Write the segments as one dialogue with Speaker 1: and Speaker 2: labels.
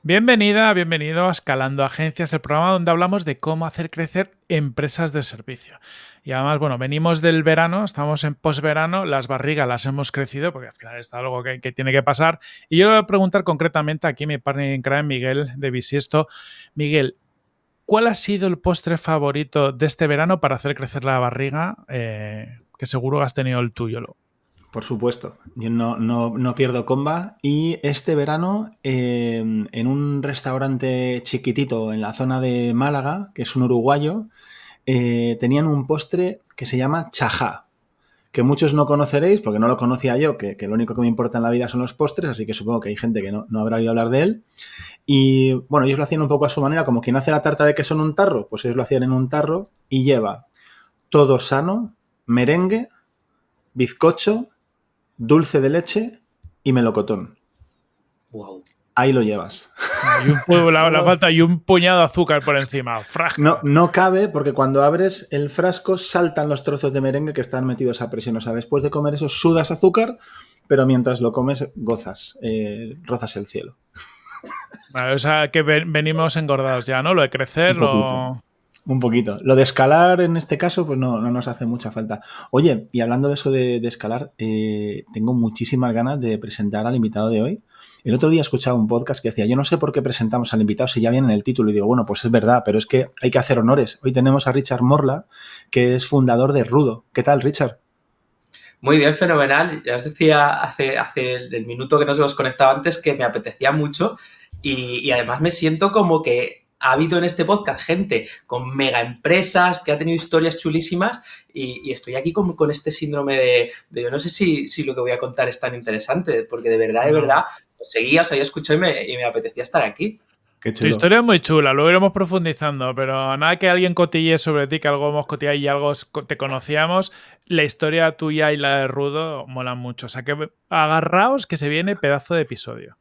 Speaker 1: Bienvenida, bienvenido a Escalando Agencias, el programa donde hablamos de cómo hacer crecer empresas de servicio. Y además, bueno, venimos del verano, estamos en posverano, las barrigas las hemos crecido, porque al final está algo que tiene que pasar. Y yo le voy a preguntar concretamente aquí a mi partner in crime, Miguel de Bisiesto. Miguel, ¿cuál ha sido el postre favorito de este verano para hacer crecer la barriga? Que seguro has tenido el tuyo.
Speaker 2: Por supuesto, yo no pierdo comba y este verano en un restaurante chiquitito en la zona de Málaga, que es un uruguayo, tenían un postre que se llama chajá, que muchos no conoceréis porque no lo conocía yo, que lo único que me importa en la vida son los postres, así que supongo que hay gente que no habrá oído hablar de él. Y bueno, ellos lo hacían un poco a su manera, como quien hace la tarta de queso en un tarro, pues ellos lo hacían en un tarro y lleva todo sano, merengue, bizcocho, dulce de leche y melocotón.
Speaker 3: Wow.
Speaker 2: Ahí lo llevas.
Speaker 1: Y la falta y un puñado de azúcar por encima.
Speaker 2: No cabe porque cuando abres el frasco saltan los trozos de merengue que están metidos a presión. O sea, después de comer eso sudas azúcar, pero mientras lo comes gozas, rozas el cielo.
Speaker 1: Vale, o sea, que venimos engordados ya, ¿no? Lo de crecer,
Speaker 2: Un poquito. Lo de escalar en este caso, pues no nos hace mucha falta. Oye, y hablando de eso de escalar, tengo muchísimas ganas de presentar al invitado de hoy. El otro día escuchaba un podcast que decía, yo no sé por qué presentamos al invitado si ya viene en el título. Y digo, bueno, pues es verdad, pero es que hay que hacer honores. Hoy tenemos a Richard Morla, que es fundador de Rudo. ¿Qué tal, Richard?
Speaker 3: Muy bien, fenomenal. Ya os decía hace el minuto que nos hemos conectado antes que me apetecía mucho y además me siento como que ha habido en este podcast gente con mega empresas que ha tenido historias chulísimas y estoy aquí con este síndrome de yo no sé si lo que voy a contar es tan interesante, porque de verdad, os seguía, os había escuchado y me apetecía estar aquí.
Speaker 2: Qué
Speaker 1: Tu
Speaker 2: chulo.
Speaker 1: historia es muy chula, luego iremos profundizando, pero nada que alguien cotille sobre ti, que algo hemos cotillado y algo te conocíamos, la historia tuya y la de Rudo molan mucho. O sea que agarraos que se viene pedazo de episodio.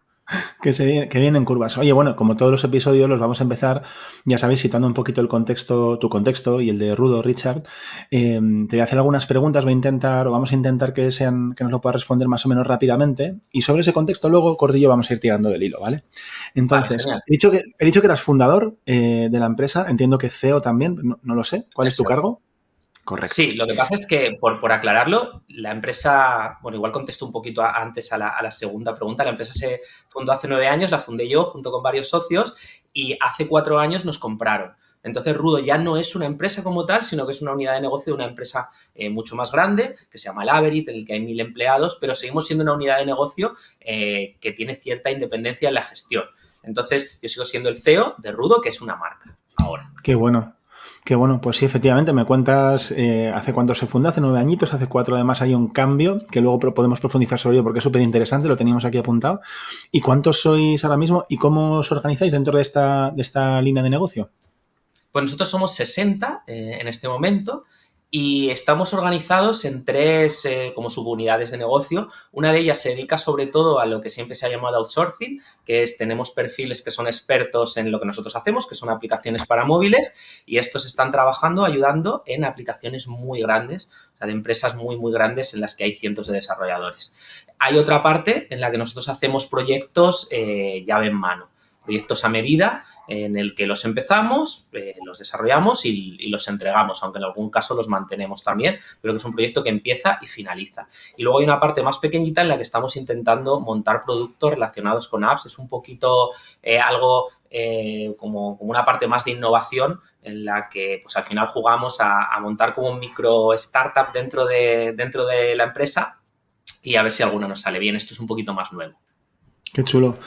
Speaker 2: Que vienen curvas. Oye, bueno, como todos los episodios los vamos a empezar, ya sabéis, citando un poquito el contexto, tu contexto y el de Rudo, Richard. Te voy a hacer algunas preguntas, vamos a intentar que nos lo pueda responder más o menos rápidamente. Y sobre ese contexto, luego, Cordillo, vamos a ir tirando del hilo, ¿vale? Entonces,
Speaker 3: Vale,
Speaker 2: he dicho que eras fundador de la empresa, entiendo que CEO también, no lo sé. ¿Cuál es tu cargo? Correcto.
Speaker 3: Sí, lo que pasa es que, por aclararlo, la empresa, bueno, igual contesto un poquito antes a la segunda pregunta. La empresa se fundó hace 9 años, la fundé yo junto con varios socios y hace 4 años nos compraron. Entonces, Rudo ya no es una empresa como tal, sino que es una unidad de negocio de una empresa mucho más grande, que se llama Laverit, en el que hay 1.000 empleados, pero seguimos siendo una unidad de negocio que tiene cierta independencia en la gestión. Entonces, yo sigo siendo el CEO de Rudo, que es una marca ahora.
Speaker 2: Qué bueno. Qué bueno, pues sí, efectivamente, me cuentas hace cuánto se fundó, hace 9 añitos, hace 4 además hay un cambio que luego podemos profundizar sobre ello porque es súper interesante, lo teníamos aquí apuntado. ¿Y cuántos sois ahora mismo y cómo os organizáis dentro de esta línea de negocio?
Speaker 3: Pues nosotros somos 60 en este momento y estamos organizados en 3 como subunidades de negocio. Una de ellas se dedica sobre todo a lo que siempre se ha llamado outsourcing, que es tenemos perfiles que son expertos en lo que nosotros hacemos, que son aplicaciones para móviles, y estos están trabajando, ayudando en aplicaciones muy grandes, o sea, de empresas muy, muy grandes en las que hay cientos de desarrolladores. Hay otra parte en la que nosotros hacemos proyectos llave en mano, proyectos a medida, en el que los empezamos, los desarrollamos y los entregamos, aunque en algún caso los mantenemos también, pero que es un proyecto que empieza y finaliza. Y luego hay una parte más pequeñita en la que estamos intentando montar productos relacionados con apps. Es un poquito algo como una parte más de innovación en la que pues al final jugamos a montar como un micro startup dentro de la empresa y a ver si alguna nos sale bien. Esto es un poquito más nuevo.
Speaker 2: Qué chulo.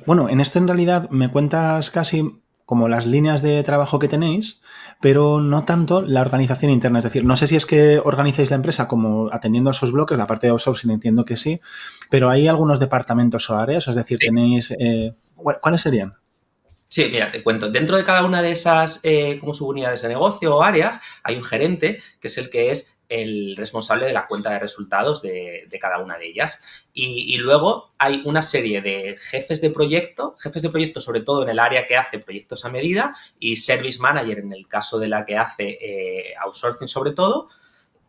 Speaker 2: Bueno, en esto en realidad me cuentas casi como las líneas de trabajo que tenéis, pero no tanto la organización interna. Es decir, no sé si es que organizáis la empresa como atendiendo a esos bloques, la parte de outsourcing entiendo que sí, pero hay algunos departamentos o áreas, es decir,
Speaker 3: Sí.
Speaker 2: tenéis... ¿Cuáles serían?
Speaker 3: Sí, mira, te cuento. Dentro de cada una de esas como subunidades de negocio o áreas hay un gerente que es el que es el responsable de la cuenta de resultados de cada una de ellas. Y luego hay una serie de jefes de proyecto sobre todo en el área que hace proyectos a medida y service manager en el caso de la que hace outsourcing sobre todo,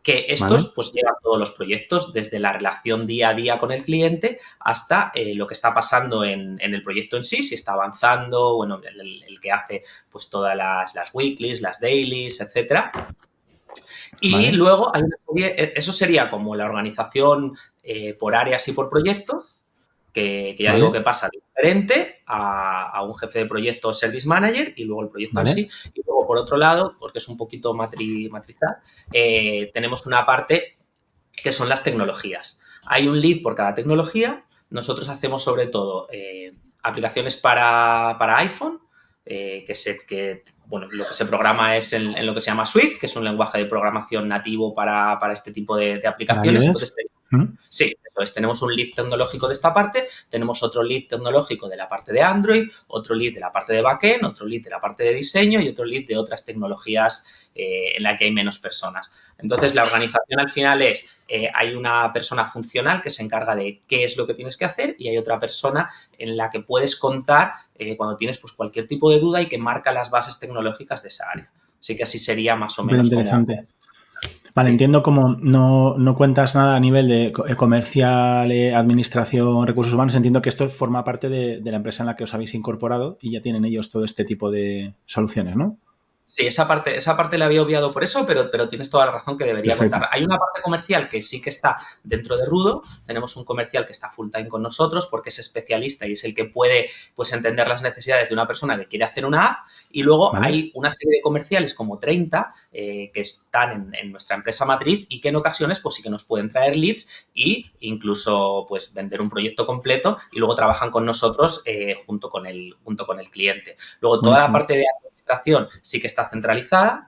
Speaker 3: que estos pues llevan todos los proyectos, desde la relación día a día con el cliente hasta lo que está pasando en el proyecto en sí, si está avanzando, bueno, el que hace pues todas las weeklies, las dailies, etcétera. Y luego hay una serie, eso sería como la organización por áreas y por proyectos, que ya digo que pasa diferente a un jefe de proyecto o service manager y luego el proyecto en sí. Y luego, por otro lado, porque es un poquito matrizal, tenemos una parte que son las tecnologías. Hay un lead por cada tecnología. Nosotros hacemos sobre todo aplicaciones para iPhone, lo que se programa es en lo que se llama Swift, que es un lenguaje de programación nativo para este tipo de aplicaciones. Entonces, sí, entonces tenemos un lead tecnológico de esta parte, tenemos otro lead tecnológico de la parte de Android, otro lead de la parte de backend, otro lead de la parte de diseño y otro lead de otras tecnologías en la que hay menos personas. Entonces, la organización al final es, hay una persona funcional que se encarga de qué es lo que tienes que hacer y hay otra persona en la que puedes contar cuando tienes pues, cualquier tipo de duda y que marca las bases tecnológicas de esa área. Así que así sería más o menos.
Speaker 2: Muy interesante. Vale, entiendo como no cuentas nada a nivel de comercial, administración, recursos humanos. Entiendo que esto forma parte de la empresa en la que os habéis incorporado y ya tienen ellos todo este tipo de soluciones, ¿no?
Speaker 3: Sí, esa parte la había obviado por eso, pero tienes toda la razón que debería contar. Hay una parte comercial que sí que está dentro de Rudo. Tenemos un comercial que está full time con nosotros porque es especialista y es el que puede pues, entender las necesidades de una persona que quiere hacer una app. Y luego hay una serie de comerciales, como 30, que están en nuestra empresa matriz y que en ocasiones pues sí que nos pueden traer leads e incluso pues vender un proyecto completo y luego trabajan con nosotros junto con el cliente. Luego toda la parte de administración sí que está centralizada.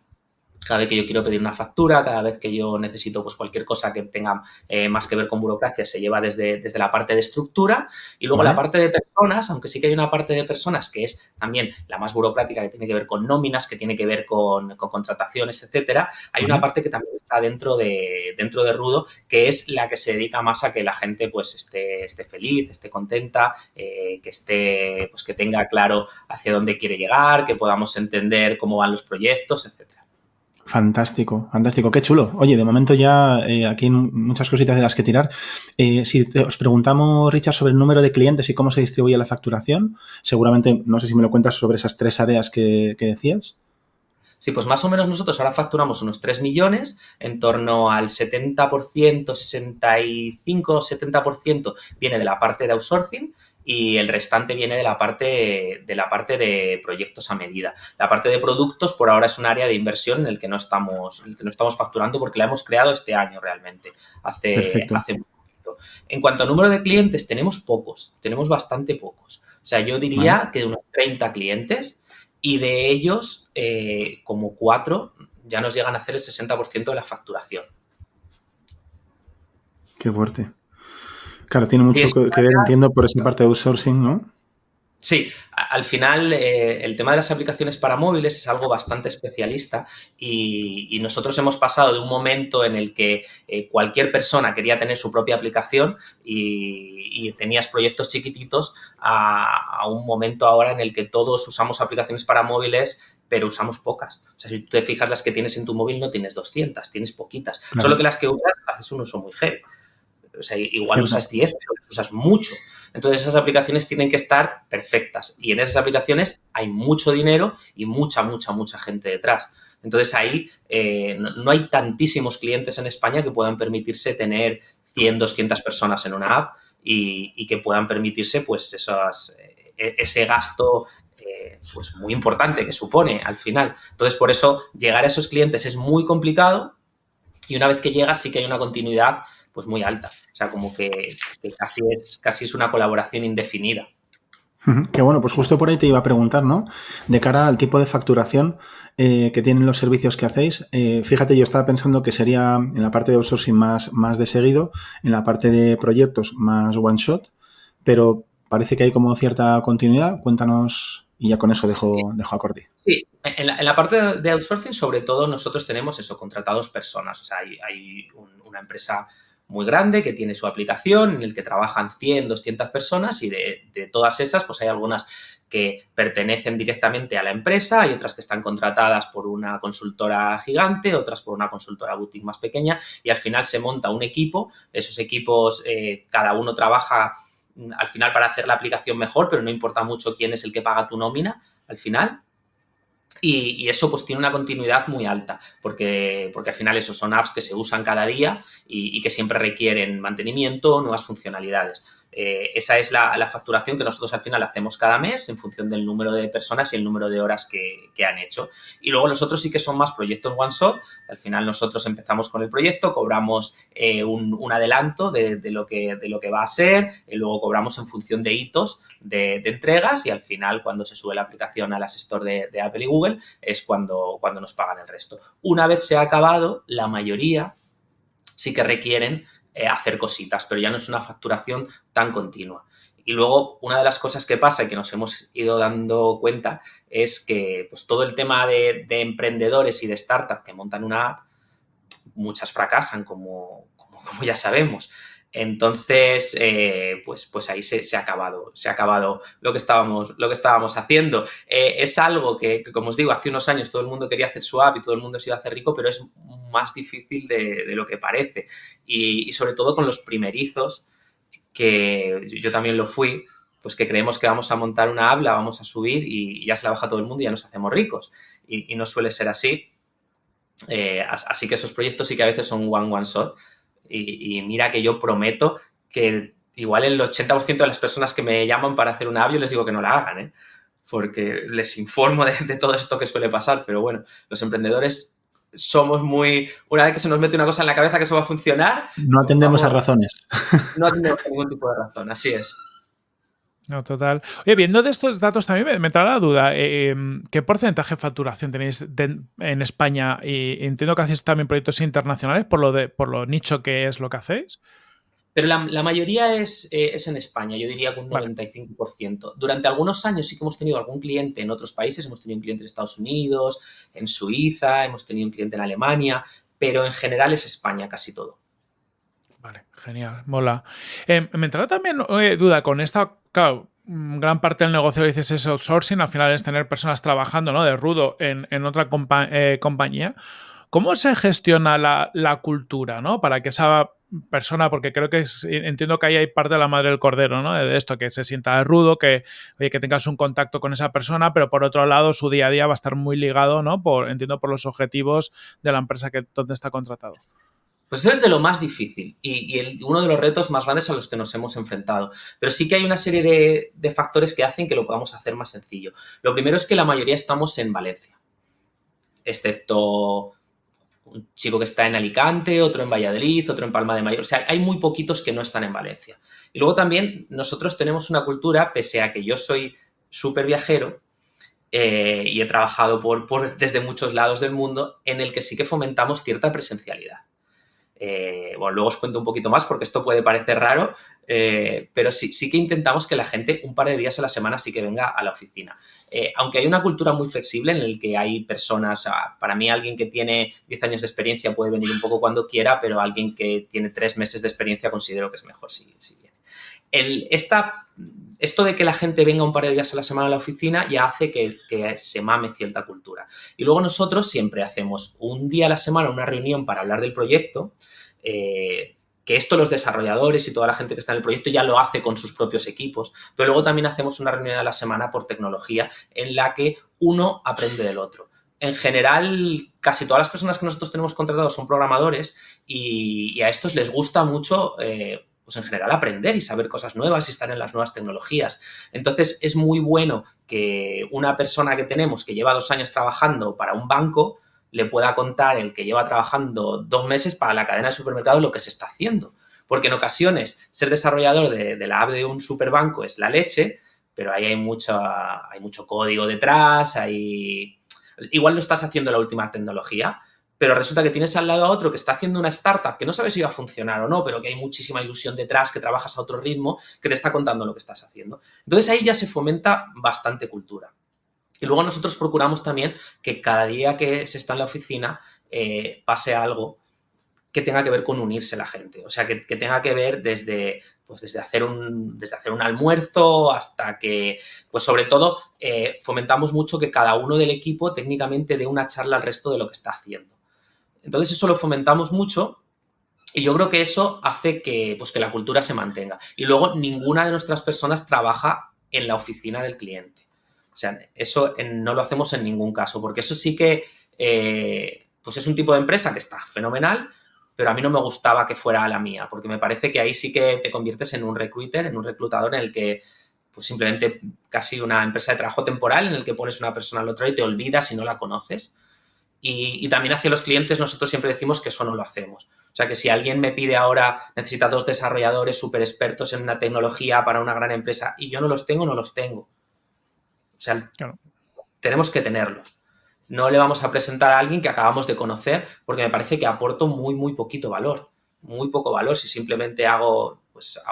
Speaker 3: Cada vez que yo quiero pedir una factura, cada vez que yo necesito pues, cualquier cosa que tenga más que ver con burocracia, se lleva desde la parte de estructura. Y luego la parte de personas, aunque sí que hay una parte de personas que es también la más burocrática, que tiene que ver con nóminas, que tiene que ver con contrataciones, etcétera, hay una parte que también está dentro de Rudo, que es la que se dedica más a que la gente pues, esté feliz, esté contenta, que tenga claro hacia dónde quiere llegar, que podamos entender cómo van los proyectos, etcétera.
Speaker 2: Fantástico, fantástico, qué chulo. Oye, de momento ya aquí hay muchas cositas de las que tirar. Si os preguntamos, Richard, sobre el número de clientes y cómo se distribuye la facturación, seguramente, no sé si me lo cuentas sobre esas 3 áreas que decías.
Speaker 3: Sí, pues más o menos nosotros ahora facturamos unos 3 millones, en torno al 70%, 65-70% viene de la parte de outsourcing y el restante viene de la parte de proyectos a medida. La parte de productos por ahora es un área de inversión en el que no estamos facturando porque la hemos creado este año realmente, hace poquito. En cuanto a número de clientes, tenemos bastante pocos. O sea, yo diría que de unos 30 clientes y de ellos, como 4 ya nos llegan a hacer el 60% de la facturación.
Speaker 2: Qué fuerte. Claro, tiene mucho que ver, entiendo, por esa parte de outsourcing, ¿no?
Speaker 3: Sí, al final el tema de las aplicaciones para móviles es algo bastante especialista y nosotros hemos pasado de un momento en el que cualquier persona quería tener su propia aplicación y tenías proyectos chiquititos a un momento ahora en el que todos usamos aplicaciones para móviles, pero usamos pocas. O sea, si tú te fijas las que tienes en tu móvil no tienes 200, tienes poquitas. Claro. Solo que las que usas haces un uso muy heavy. O sea, igual usas 10, pero usas mucho. Entonces, esas aplicaciones tienen que estar perfectas. Y en esas aplicaciones hay mucho dinero y mucha gente detrás. Entonces, ahí no hay tantísimos clientes en España que puedan permitirse tener 100, 200 personas en una app y que puedan permitirse, pues, ese gasto pues muy importante que supone al final. Entonces, por eso, llegar a esos clientes es muy complicado y una vez que llegas sí que hay una continuidad pues muy alta. O sea, como que casi es una colaboración indefinida.
Speaker 2: Qué bueno, pues justo por ahí te iba a preguntar, ¿no? De cara al tipo de facturación que tienen los servicios que hacéis, fíjate, yo estaba pensando que sería en la parte de outsourcing más de seguido, en la parte de proyectos más one shot, pero parece que hay como cierta continuidad. Cuéntanos y ya con eso dejo a Corti.
Speaker 3: Sí, en la parte de outsourcing, sobre todo, nosotros tenemos contratados personas. O sea, hay una empresa muy grande que tiene su aplicación en el que trabajan 100, 200 personas y de todas esas, pues hay algunas que pertenecen directamente a la empresa, hay otras que están contratadas por una consultora gigante, otras por una consultora boutique más pequeña, y al final se monta un equipo. Esos equipos, cada uno trabaja al final para hacer la aplicación mejor, pero no importa mucho quién es el que paga tu nómina al final. Y eso pues tiene una continuidad muy alta, porque al final eso son apps que se usan cada día y que siempre requieren mantenimiento, nuevas funcionalidades. Esa es la facturación que nosotros al final hacemos cada mes en función del número de personas y el número de horas que han hecho. Y luego los otros sí que son más proyectos one shot. Al final nosotros empezamos con el proyecto, cobramos un adelanto de lo que va a ser, y luego cobramos en función de hitos de entregas, y al final cuando se sube la aplicación a las Store de Apple y Google es cuando nos pagan el resto. Una vez se ha acabado, la mayoría sí que requieren hacer cositas, pero ya no es una facturación tan continua. Y luego, una de las cosas que pasa y que nos hemos ido dando cuenta es que pues, todo el tema de emprendedores y de startups que montan una app, muchas fracasan, como ya sabemos. Entonces, pues ahí se ha acabado lo que estábamos haciendo. Es algo que, como os digo, hace unos años todo el mundo quería hacer su app y todo el mundo se iba a hacer rico, pero es más difícil de lo que parece. Y sobre todo con los primerizos, que yo también lo fui, pues que creemos que vamos a montar una app, la vamos a subir y ya se la baja todo el mundo y ya nos hacemos ricos. Y no suele ser así. Así que esos proyectos sí que a veces son one shot. Y mira que yo prometo que igual el 80% de las personas que me llaman para hacer una app, yo les digo que no la hagan, ¿eh? Porque les informo de todo esto que suele pasar. Pero bueno, los emprendedores somos muy... Una vez que se nos mete una cosa en la cabeza que eso va a funcionar...
Speaker 2: No atendemos a razones.
Speaker 3: No atendemos a ningún tipo de razón, así es.
Speaker 1: No, total. Oye, viendo de estos datos también me trae la duda, ¿qué porcentaje de facturación tenéis en España? Y entiendo que hacéis también proyectos internacionales por lo nicho que es lo que hacéis.
Speaker 3: Pero la mayoría es en España, yo diría que un 95%. Vale. Durante algunos años sí que hemos tenido algún cliente en otros países, hemos tenido un cliente en Estados Unidos, en Suiza, hemos tenido un cliente en Alemania, pero en general es España casi todo.
Speaker 1: Vale, genial, mola. Me entra también duda con esta, claro, gran parte del negocio dices es outsourcing, al final es tener personas trabajando, ¿no? De rudo en otra compañía. ¿Cómo se gestiona la cultura, ¿no? Para que esa persona, porque creo que entiendo que ahí hay parte de la madre del cordero, ¿no? De esto, que se sienta de rudo, que tengas un contacto con esa persona, pero por otro lado su día a día va a estar muy ligado, ¿no? Entiendo por los objetivos de la empresa donde está contratado.
Speaker 3: Pues eso es de lo más difícil y uno de los retos más grandes a los que nos hemos enfrentado. Pero sí que hay una serie de factores que hacen que lo podamos hacer más sencillo. Lo primero es que la mayoría estamos en Valencia, excepto un chico que está en Alicante, otro en Valladolid, otro en Palma de Mallorca. O sea, hay muy poquitos que no están en Valencia. Y luego también nosotros tenemos una cultura, pese a que yo soy súper viajero, y he trabajado desde muchos lados del mundo, en el que sí que fomentamos cierta presencialidad. Bueno, luego os cuento un poquito más porque esto puede parecer raro, pero sí que intentamos que la gente un par de días a la semana sí que venga a la oficina. Aunque hay una cultura muy flexible en la que hay personas, para mí alguien que tiene 10 años de experiencia puede venir un poco cuando quiera, pero alguien que tiene 3 meses de experiencia considero que es mejor si viene. Esto de que la gente venga un par de días a la semana a la oficina ya hace que se mame cierta cultura. Y luego nosotros siempre hacemos un día a la semana una reunión para hablar del proyecto, que esto los desarrolladores y toda la gente que está en el proyecto ya lo hace con sus propios equipos, pero luego también hacemos una reunión a la semana por tecnología en la que uno aprende del otro. En general, casi todas las personas que nosotros tenemos contratados son programadores y a estos les gusta mucho... pues en general aprender y saber cosas nuevas y estar en las nuevas tecnologías. Entonces, es muy bueno que una persona que tenemos que lleva 2 años trabajando para un banco le pueda contar el que lleva trabajando 2 meses para la cadena de supermercados lo que se está haciendo. Porque en ocasiones ser desarrollador de la app de un superbanco es la leche, pero ahí hay mucho código detrás, igual no estás haciendo la última tecnología, pero resulta que tienes al lado a otro que está haciendo una startup que no sabes si va a funcionar o no, pero que hay muchísima ilusión detrás, que trabajas a otro ritmo, que te está contando lo que estás haciendo. Entonces ahí ya se fomenta bastante cultura. Y luego nosotros procuramos también que cada día que se está en la oficina pase algo que tenga que ver con unirse la gente. O sea, que tenga que ver desde hacer un almuerzo hasta que, pues sobre todo, fomentamos mucho que cada uno del equipo técnicamente dé una charla al resto de lo que está haciendo. Entonces, eso lo fomentamos mucho y yo creo que eso hace que la cultura se mantenga. Y luego, ninguna de nuestras personas trabaja en la oficina del cliente. O sea, eso no lo hacemos en ningún caso, porque eso sí que pues es un tipo de empresa que está fenomenal, pero a mí no me gustaba que fuera la mía, porque me parece que ahí sí que te conviertes en un recruiter, en un reclutador en el que pues simplemente casi una empresa de trabajo temporal en el que pones una persona al otro y te olvidas y no la conoces. Y también hacia los clientes nosotros siempre decimos que eso no lo hacemos. O sea, que si alguien me pide ahora, necesita 2 desarrolladores súper expertos en una tecnología para una gran empresa y yo no los tengo, no los tengo. O sea, claro, tenemos que tenerlos. No le vamos a presentar a alguien que acabamos de conocer porque me parece que aporto muy, muy poquito valor. Muy poco valor si simplemente hago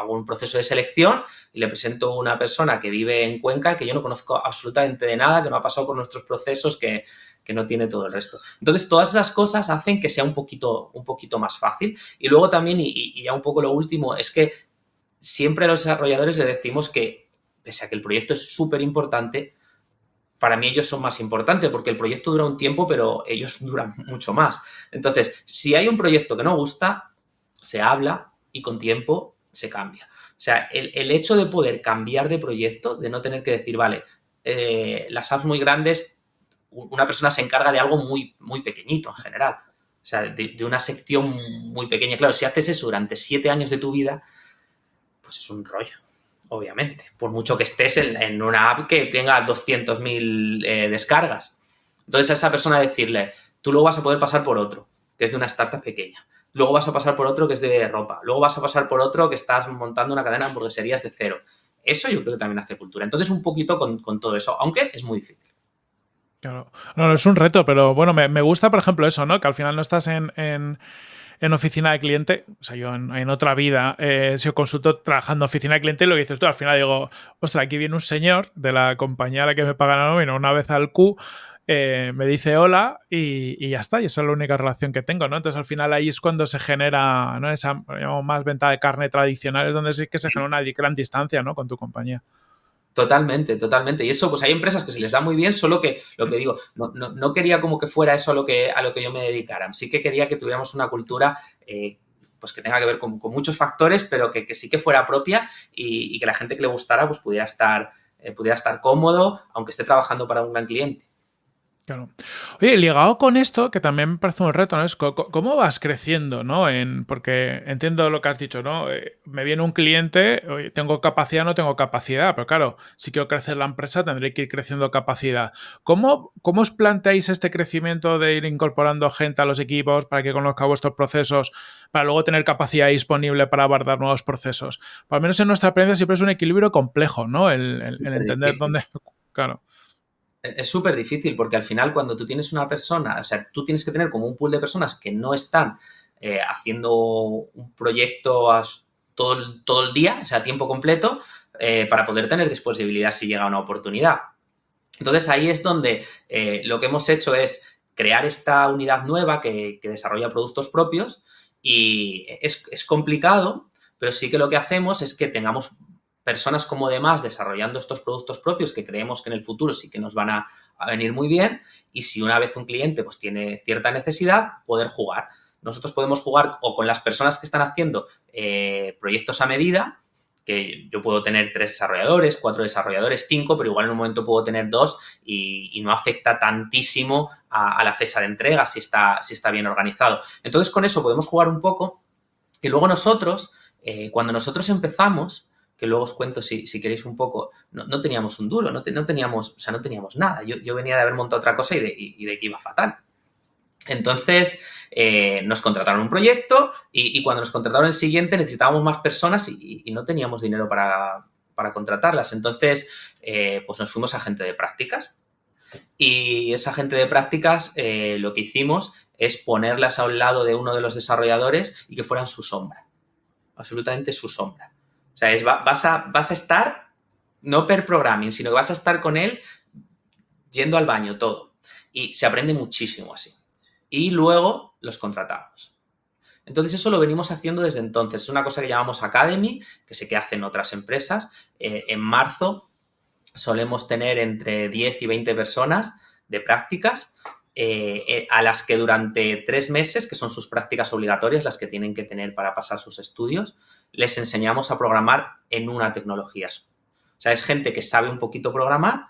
Speaker 3: un proceso de selección y le presento a una persona que vive en Cuenca, que yo no conozco absolutamente de nada, que no ha pasado por nuestros procesos, que no tiene todo el resto. Entonces, todas esas cosas hacen que sea un poquito más fácil. Y luego también, y ya un poco lo último, es que siempre a los desarrolladores les decimos que, pese a que el proyecto es súper importante, para mí ellos son más importantes porque el proyecto dura un tiempo, pero ellos duran mucho más. Entonces, si hay un proyecto que no gusta, se habla y con tiempo se cambia. O sea, el hecho de poder cambiar de proyecto, de no tener que decir, vale, las apps muy grandes, una persona se encarga de algo muy, muy pequeñito en general. O sea, de una sección muy pequeña. Claro, si haces eso durante 7 años de tu vida, pues es un rollo. Obviamente, por mucho que estés en una app que tenga 200.000 descargas. Entonces a esa persona decirle, tú luego vas a poder pasar por otro, que es de una startup pequeña. Luego vas a pasar por otro que es de ropa. Luego vas a pasar por otro que estás montando una cadena de hamburgueserías de cero. Eso yo creo que también hace cultura. Entonces un poquito con todo eso, aunque es muy difícil.
Speaker 1: Claro. No, es un reto, pero bueno, me gusta, por ejemplo, eso, ¿no? Que al final no estás en oficina de cliente. O sea, yo en otra vida he sido consultor trabajando en oficina de cliente y lo que dices tú, al final digo, ostras, aquí viene un señor de la compañía a la que me pagan la nómina una vez al Q, me dice hola y ya está, y esa es la única relación que tengo, ¿no? Entonces al final ahí es cuando se genera, ¿no? Esa más venta de carne tradicional, es donde sí que se genera una gran distancia, ¿no? Con tu compañía.
Speaker 3: Totalmente, totalmente. Y eso, pues hay empresas que se les da muy bien, solo que, lo que digo, no quería como que fuera eso a lo que yo me dedicara. Sí que quería que tuviéramos una cultura pues que tenga que ver con muchos factores, pero que sí que fuera propia y que la gente que le gustara pues pudiera estar cómodo, aunque esté trabajando para un gran cliente.
Speaker 1: Claro. Oye, ligado con esto, que también me parece un reto, ¿no? Es cómo vas creciendo, ¿no? Porque entiendo lo que has dicho, ¿no? Me viene un cliente, oye, tengo capacidad, no tengo capacidad, pero claro, si quiero crecer la empresa, tendré que ir creciendo capacidad. ¿Cómo os planteáis este crecimiento de ir incorporando gente a los equipos para que conozca vuestros procesos, para luego tener capacidad disponible para abordar nuevos procesos? Por lo menos en nuestra experiencia siempre es un equilibrio complejo, ¿no? El entender dónde... Claro.
Speaker 3: Es súper difícil porque al final cuando tú tienes una persona, o sea, tú tienes que tener como un pool de personas que no están haciendo un proyecto todo el día, o sea, a tiempo completo, para poder tener disponibilidad si llega una oportunidad. Entonces ahí es donde lo que hemos hecho es crear esta unidad nueva que desarrolla productos propios y es complicado, pero sí que lo que hacemos es que tengamos personas como demás desarrollando estos productos propios que creemos que en el futuro sí que nos van a venir muy bien y si una vez un cliente pues tiene cierta necesidad, poder jugar. Nosotros podemos jugar o con las personas que están haciendo proyectos a medida, que yo puedo tener 3 desarrolladores, 4 desarrolladores, 5, pero igual en un momento puedo tener 2 y no afecta tantísimo a la fecha de entrega si está bien organizado. Entonces con eso podemos jugar un poco y luego nosotros, cuando nosotros empezamos, que luego os cuento si queréis un poco, no teníamos un duro, no teníamos nada. Yo venía de haber montado otra cosa y de que iba fatal. Entonces, nos contrataron un proyecto y cuando nos contrataron el siguiente necesitábamos más personas y no teníamos dinero para contratarlas. Entonces, pues nos fuimos a gente de prácticas. Y esa gente de prácticas lo que hicimos es ponerlas a un lado de uno de los desarrolladores y que fueran su sombra. Absolutamente su sombra. O sea, vas a estar, no per programming, sino que vas a estar con él yendo al baño, todo. Y se aprende muchísimo así. Y luego los contratamos. Entonces eso lo venimos haciendo desde entonces. Es una cosa que llamamos Academy, que sé que hacen otras empresas. En marzo solemos tener entre 10 y 20 personas de prácticas a las que durante 3 meses, que son sus prácticas obligatorias, las que tienen que tener para pasar sus estudios, les enseñamos a programar en una tecnología. O sea, es gente que sabe un poquito programar,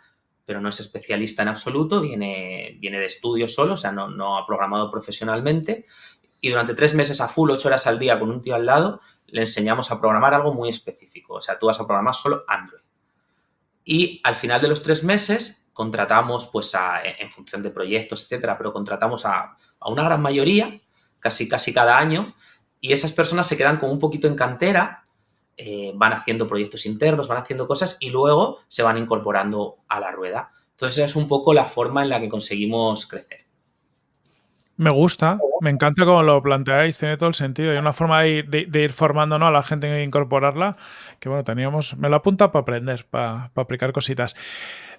Speaker 3: pero no es especialista en absoluto, viene de estudios solo, o sea, no ha programado profesionalmente. Y durante 3 meses a full, 8 horas al día con un tío al lado, le enseñamos a programar algo muy específico. O sea, tú vas a programar solo Android. Y al final de los 3 meses contratamos, pues, en función de proyectos, etcétera, pero contratamos a una gran mayoría, casi cada año, y esas personas se quedan como un poquito en cantera, van haciendo proyectos internos, van haciendo cosas y luego se van incorporando a la rueda. Entonces, es un poco la forma en la que conseguimos crecer.
Speaker 1: Me gusta, me encanta cómo lo planteáis, tiene todo el sentido. Hay una forma de ir formando, ¿no?, a la gente e incorporarla, que bueno, me lo apunta para aprender, para aplicar cositas.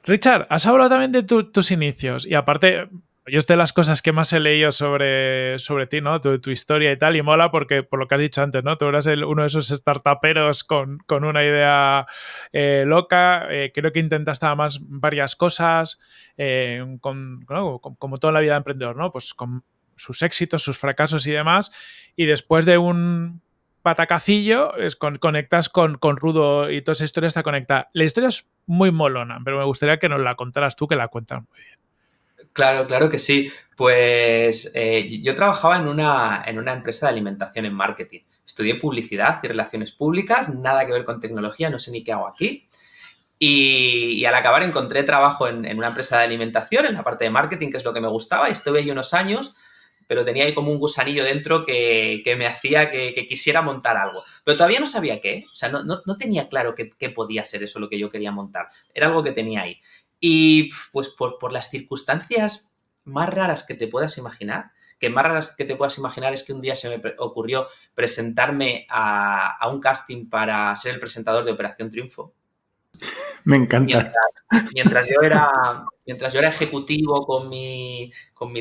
Speaker 1: Richard, has hablado también de tus inicios y aparte, yo es de las cosas que más he leído sobre ti, ¿no? Tu historia y tal, y mola porque, por lo que has dicho antes, ¿no? Tú eras uno de esos startuperos con una idea loca, creo que intentaste además varias cosas, como toda la vida de emprendedor, ¿no? Pues con sus éxitos, sus fracasos y demás, y después de un patacacillo, conectas con Rudo y toda esa historia está conectada. La historia es muy molona, pero me gustaría que nos la contaras tú, que la cuentas muy bien.
Speaker 3: Claro que sí. Pues yo trabajaba en una empresa de alimentación en marketing. Estudié publicidad y relaciones públicas, nada que ver con tecnología, no sé ni qué hago aquí. Y al acabar encontré trabajo en una empresa de alimentación, en la parte de marketing, que es lo que me gustaba. Estuve ahí unos años, pero tenía ahí como un gusanillo dentro que me hacía que quisiera montar algo. Pero todavía no sabía qué. O sea, no tenía claro qué podía ser eso lo que yo quería montar. Era algo que tenía ahí. Y pues por las circunstancias más raras que te puedas imaginar, es que un día se me ocurrió presentarme a un casting para ser el presentador de Operación Triunfo.
Speaker 2: Me encanta.
Speaker 3: Mientras yo era ejecutivo con mi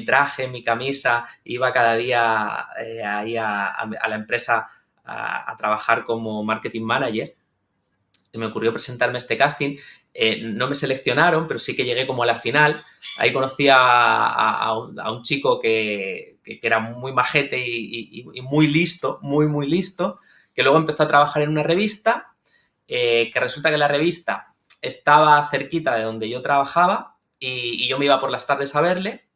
Speaker 3: traje, mi camisa, iba cada día ahí a la empresa a trabajar como marketing manager, se me ocurrió presentarme a este casting. No me seleccionaron, pero sí que llegué como a la final. Ahí conocí a un chico que era muy majete y muy listo, muy listo, que luego empezó a trabajar en una revista, que resulta que la revista estaba cerquita de donde yo trabajaba y yo me iba por las tardes a verle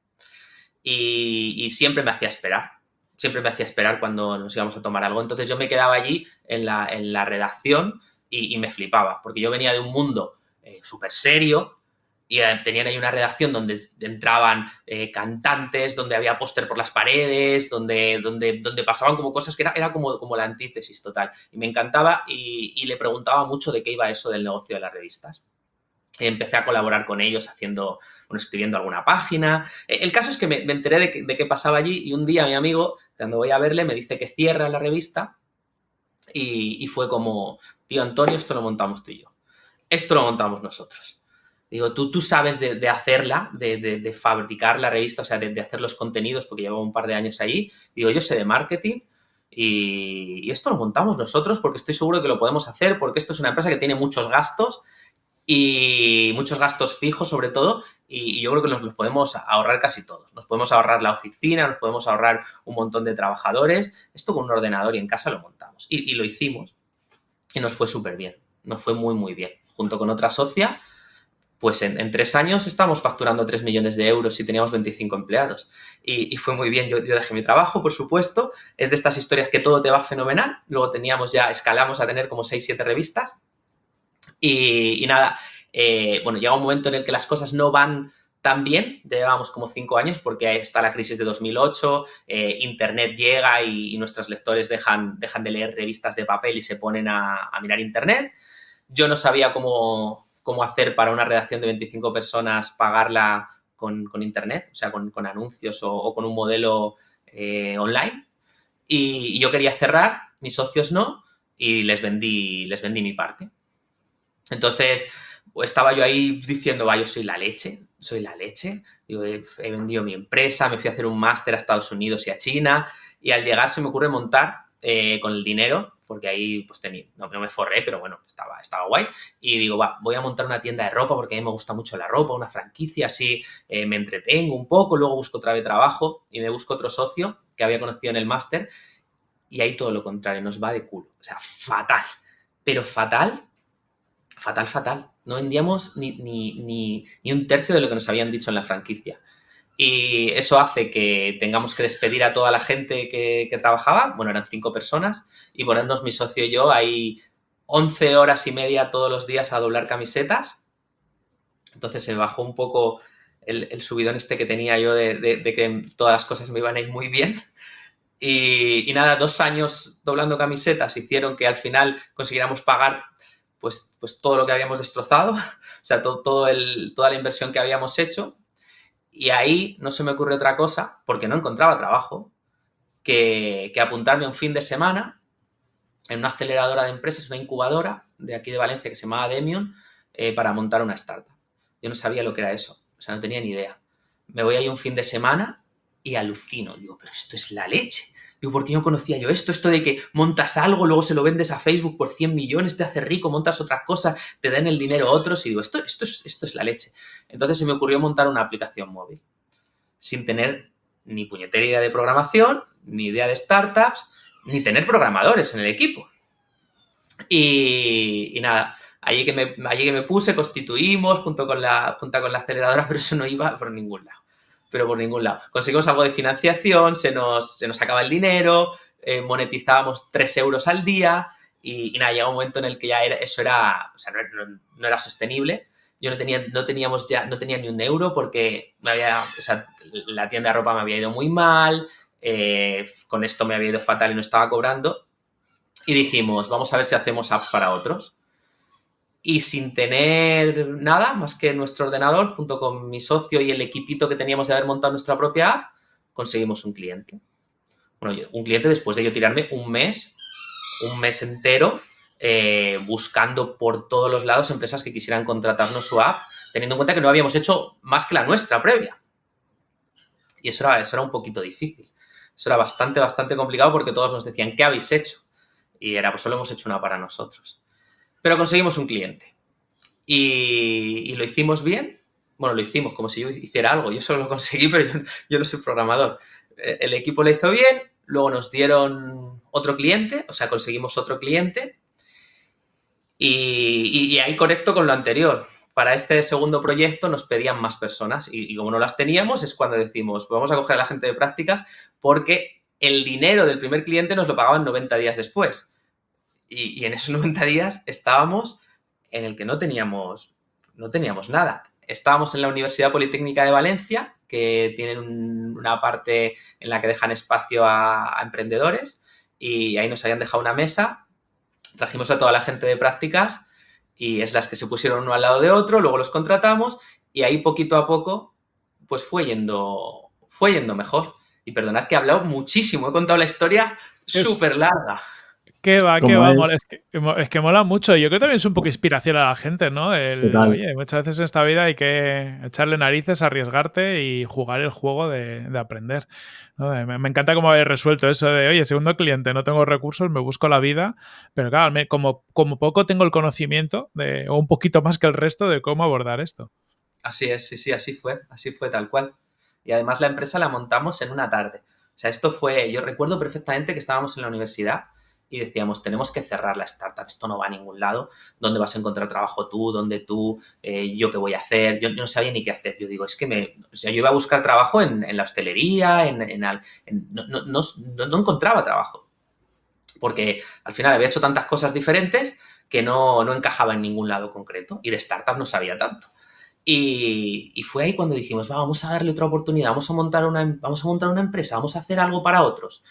Speaker 3: y siempre me hacía esperar. Siempre me hacía esperar cuando nos íbamos a tomar algo. Entonces yo me quedaba allí en la redacción y me flipaba, porque yo venía de un mundo súper serio y tenían ahí una redacción donde entraban cantantes, donde había póster por las paredes, donde pasaban como cosas que era como la antítesis total. Y me encantaba y le preguntaba mucho de qué iba eso del negocio de las revistas. Empecé a colaborar con ellos escribiendo alguna página. El caso es que me enteré de qué pasaba allí y un día mi amigo, cuando voy a verle, me dice que cierra la revista y fue como, tío Antonio, esto lo montamos tú y yo. Esto lo montamos nosotros. Digo, tú sabes de hacerla, de fabricar la revista, o sea, de hacer los contenidos, porque llevo un par de años ahí. Digo, yo sé de marketing y esto lo montamos nosotros porque estoy seguro de que lo podemos hacer, porque esto es una empresa que tiene muchos gastos y muchos gastos fijos sobre todo, y yo creo que nos los podemos ahorrar casi todos. Nos podemos ahorrar la oficina, nos podemos ahorrar un montón de trabajadores. Esto con un ordenador y en casa lo montamos. Y lo hicimos y nos fue súper bien. Nos fue muy bien. Junto con otra socia, pues en 3 años estamos facturando 3 millones de euros y teníamos 25 empleados. Y fue muy bien. Yo dejé mi trabajo, por supuesto. Es de estas historias que todo te va fenomenal. Luego escalamos a tener como 6, 7 revistas. Y nada, bueno, llega un momento en el que las cosas no van tan bien, ya llevamos como 5 años porque está la crisis de 2008, Internet llega y nuestros lectores dejan de leer revistas de papel y se ponen a mirar Internet. Yo no sabía cómo hacer para una redacción de 25 personas pagarla con Internet, o sea, con anuncios o con un modelo online. Y yo quería cerrar, mis socios no, y les vendí mi parte. Entonces, estaba yo ahí diciendo, yo soy la leche. Digo, he vendido mi empresa, me fui a hacer un máster a Estados Unidos y a China Y al llegar se me ocurre montar con el dinero, porque ahí pues no me forré, pero bueno, estaba guay. Y digo, voy a montar una tienda de ropa porque a mí me gusta mucho la ropa, una franquicia, así me entretengo un poco, luego busco otra vez trabajo y me busco otro socio que había conocido en el máster. Y ahí todo lo contrario, nos va de culo. O sea, fatal. Pero fatal. No vendíamos ni un tercio de lo que nos habían dicho en la franquicia. Y eso hace que tengamos que despedir a toda la gente que trabajaba. Bueno, eran 5 personas. Y ponernos mi socio y yo ahí 11 horas y media todos los días a doblar camisetas. Entonces se bajó un poco el subidón este que tenía yo de que todas las cosas me iban a ir muy bien. Y nada, 2 años doblando camisetas hicieron que al final consiguiéramos pagar pues todo lo que habíamos destrozado, o sea, toda la inversión que habíamos hecho. Y ahí no se me ocurre otra cosa, porque no encontraba trabajo, que apuntarme un fin de semana en una aceleradora de empresas, una incubadora de aquí de Valencia que se llamaba Demion, para montar una startup. Yo no sabía lo que era eso, o sea, no tenía ni idea. Me voy ahí un fin de semana y alucino. Digo, pero esto es la leche. Digo, ¿por qué no conocía yo esto? Esto de que montas algo, luego se lo vendes a Facebook por 100 millones, te hace rico, montas otras cosas, te dan el dinero a otros. Y digo, esto es la leche. Entonces se me ocurrió montar una aplicación móvil sin tener ni puñetera idea de programación, ni idea de startups, ni tener programadores en el equipo. Y nada, allí que me puse, constituimos junto con la aceleradora, pero eso no iba por ningún lado. Conseguimos algo de financiación, se nos acaba el dinero, monetizábamos 3 euros al día y nada, llega un momento en el que ya no era sostenible. Yo no tenía ni un euro porque la tienda de ropa me había ido muy mal, con esto me había ido fatal y no estaba cobrando. Y dijimos, vamos a ver si hacemos apps para otros. Y sin tener nada más que nuestro ordenador, junto con mi socio y el equipito que teníamos de haber montado nuestra propia app, conseguimos un cliente. Bueno, un cliente después de yo tirarme un mes entero buscando por todos los lados empresas que quisieran contratarnos su app, teniendo en cuenta que no habíamos hecho más que la nuestra previa. Y eso era un poquito difícil. Eso era bastante complicado porque todos nos decían, ¿qué habéis hecho? Y era, pues solo hemos hecho una para nosotros. Pero conseguimos un cliente. Y lo hicimos bien. Bueno, lo hicimos como si yo hiciera algo. Yo solo lo conseguí, pero yo no soy programador. El equipo lo hizo bien. Luego nos dieron otro cliente. O sea, conseguimos otro cliente. Y ahí conecto con lo anterior. Para este segundo proyecto nos pedían más personas. Y como no las teníamos, es cuando decimos, pues vamos a coger a la gente de prácticas porque el dinero del primer cliente nos lo pagaban 90 días después. Y en esos 90 días estábamos en el que no teníamos nada. Estábamos en la Universidad Politécnica de Valencia, que tienen una parte en la que dejan espacio a emprendedores, y ahí nos habían dejado una mesa, trajimos a toda la gente de prácticas y es las que se pusieron uno al lado de otro, luego los contratamos y ahí poquito a poco pues fue yendo mejor. Y perdonad que he hablado muchísimo, he contado la historia súper larga.
Speaker 1: ¿Qué va? Es que mola mucho. Yo creo que también es un poco inspiración a la gente, ¿no? Oye, muchas veces en esta vida hay que echarle narices, arriesgarte y jugar el juego de aprender, ¿no? Me encanta cómo habéis resuelto eso de, oye, segundo cliente, no tengo recursos, me busco la vida, pero claro, como poco tengo el conocimiento, o un poquito más que el resto, de cómo abordar esto.
Speaker 3: Así es, sí, así fue tal cual. Y además la empresa la montamos en una tarde. O sea, yo recuerdo perfectamente que estábamos en la universidad y decíamos, tenemos que cerrar la startup, esto no va a ningún lado, ¿dónde vas a encontrar trabajo tú? ¿Dónde tú? ¿Yo qué voy a hacer? Yo no sabía ni qué hacer. Yo digo, es que yo iba a buscar trabajo en la hostelería, no encontraba trabajo. Porque al final había hecho tantas cosas diferentes que no encajaba en ningún lado concreto y de startup no sabía tanto. Y fue ahí cuando dijimos, vamos a darle otra oportunidad, vamos a montar una empresa, vamos a hacer algo para otros.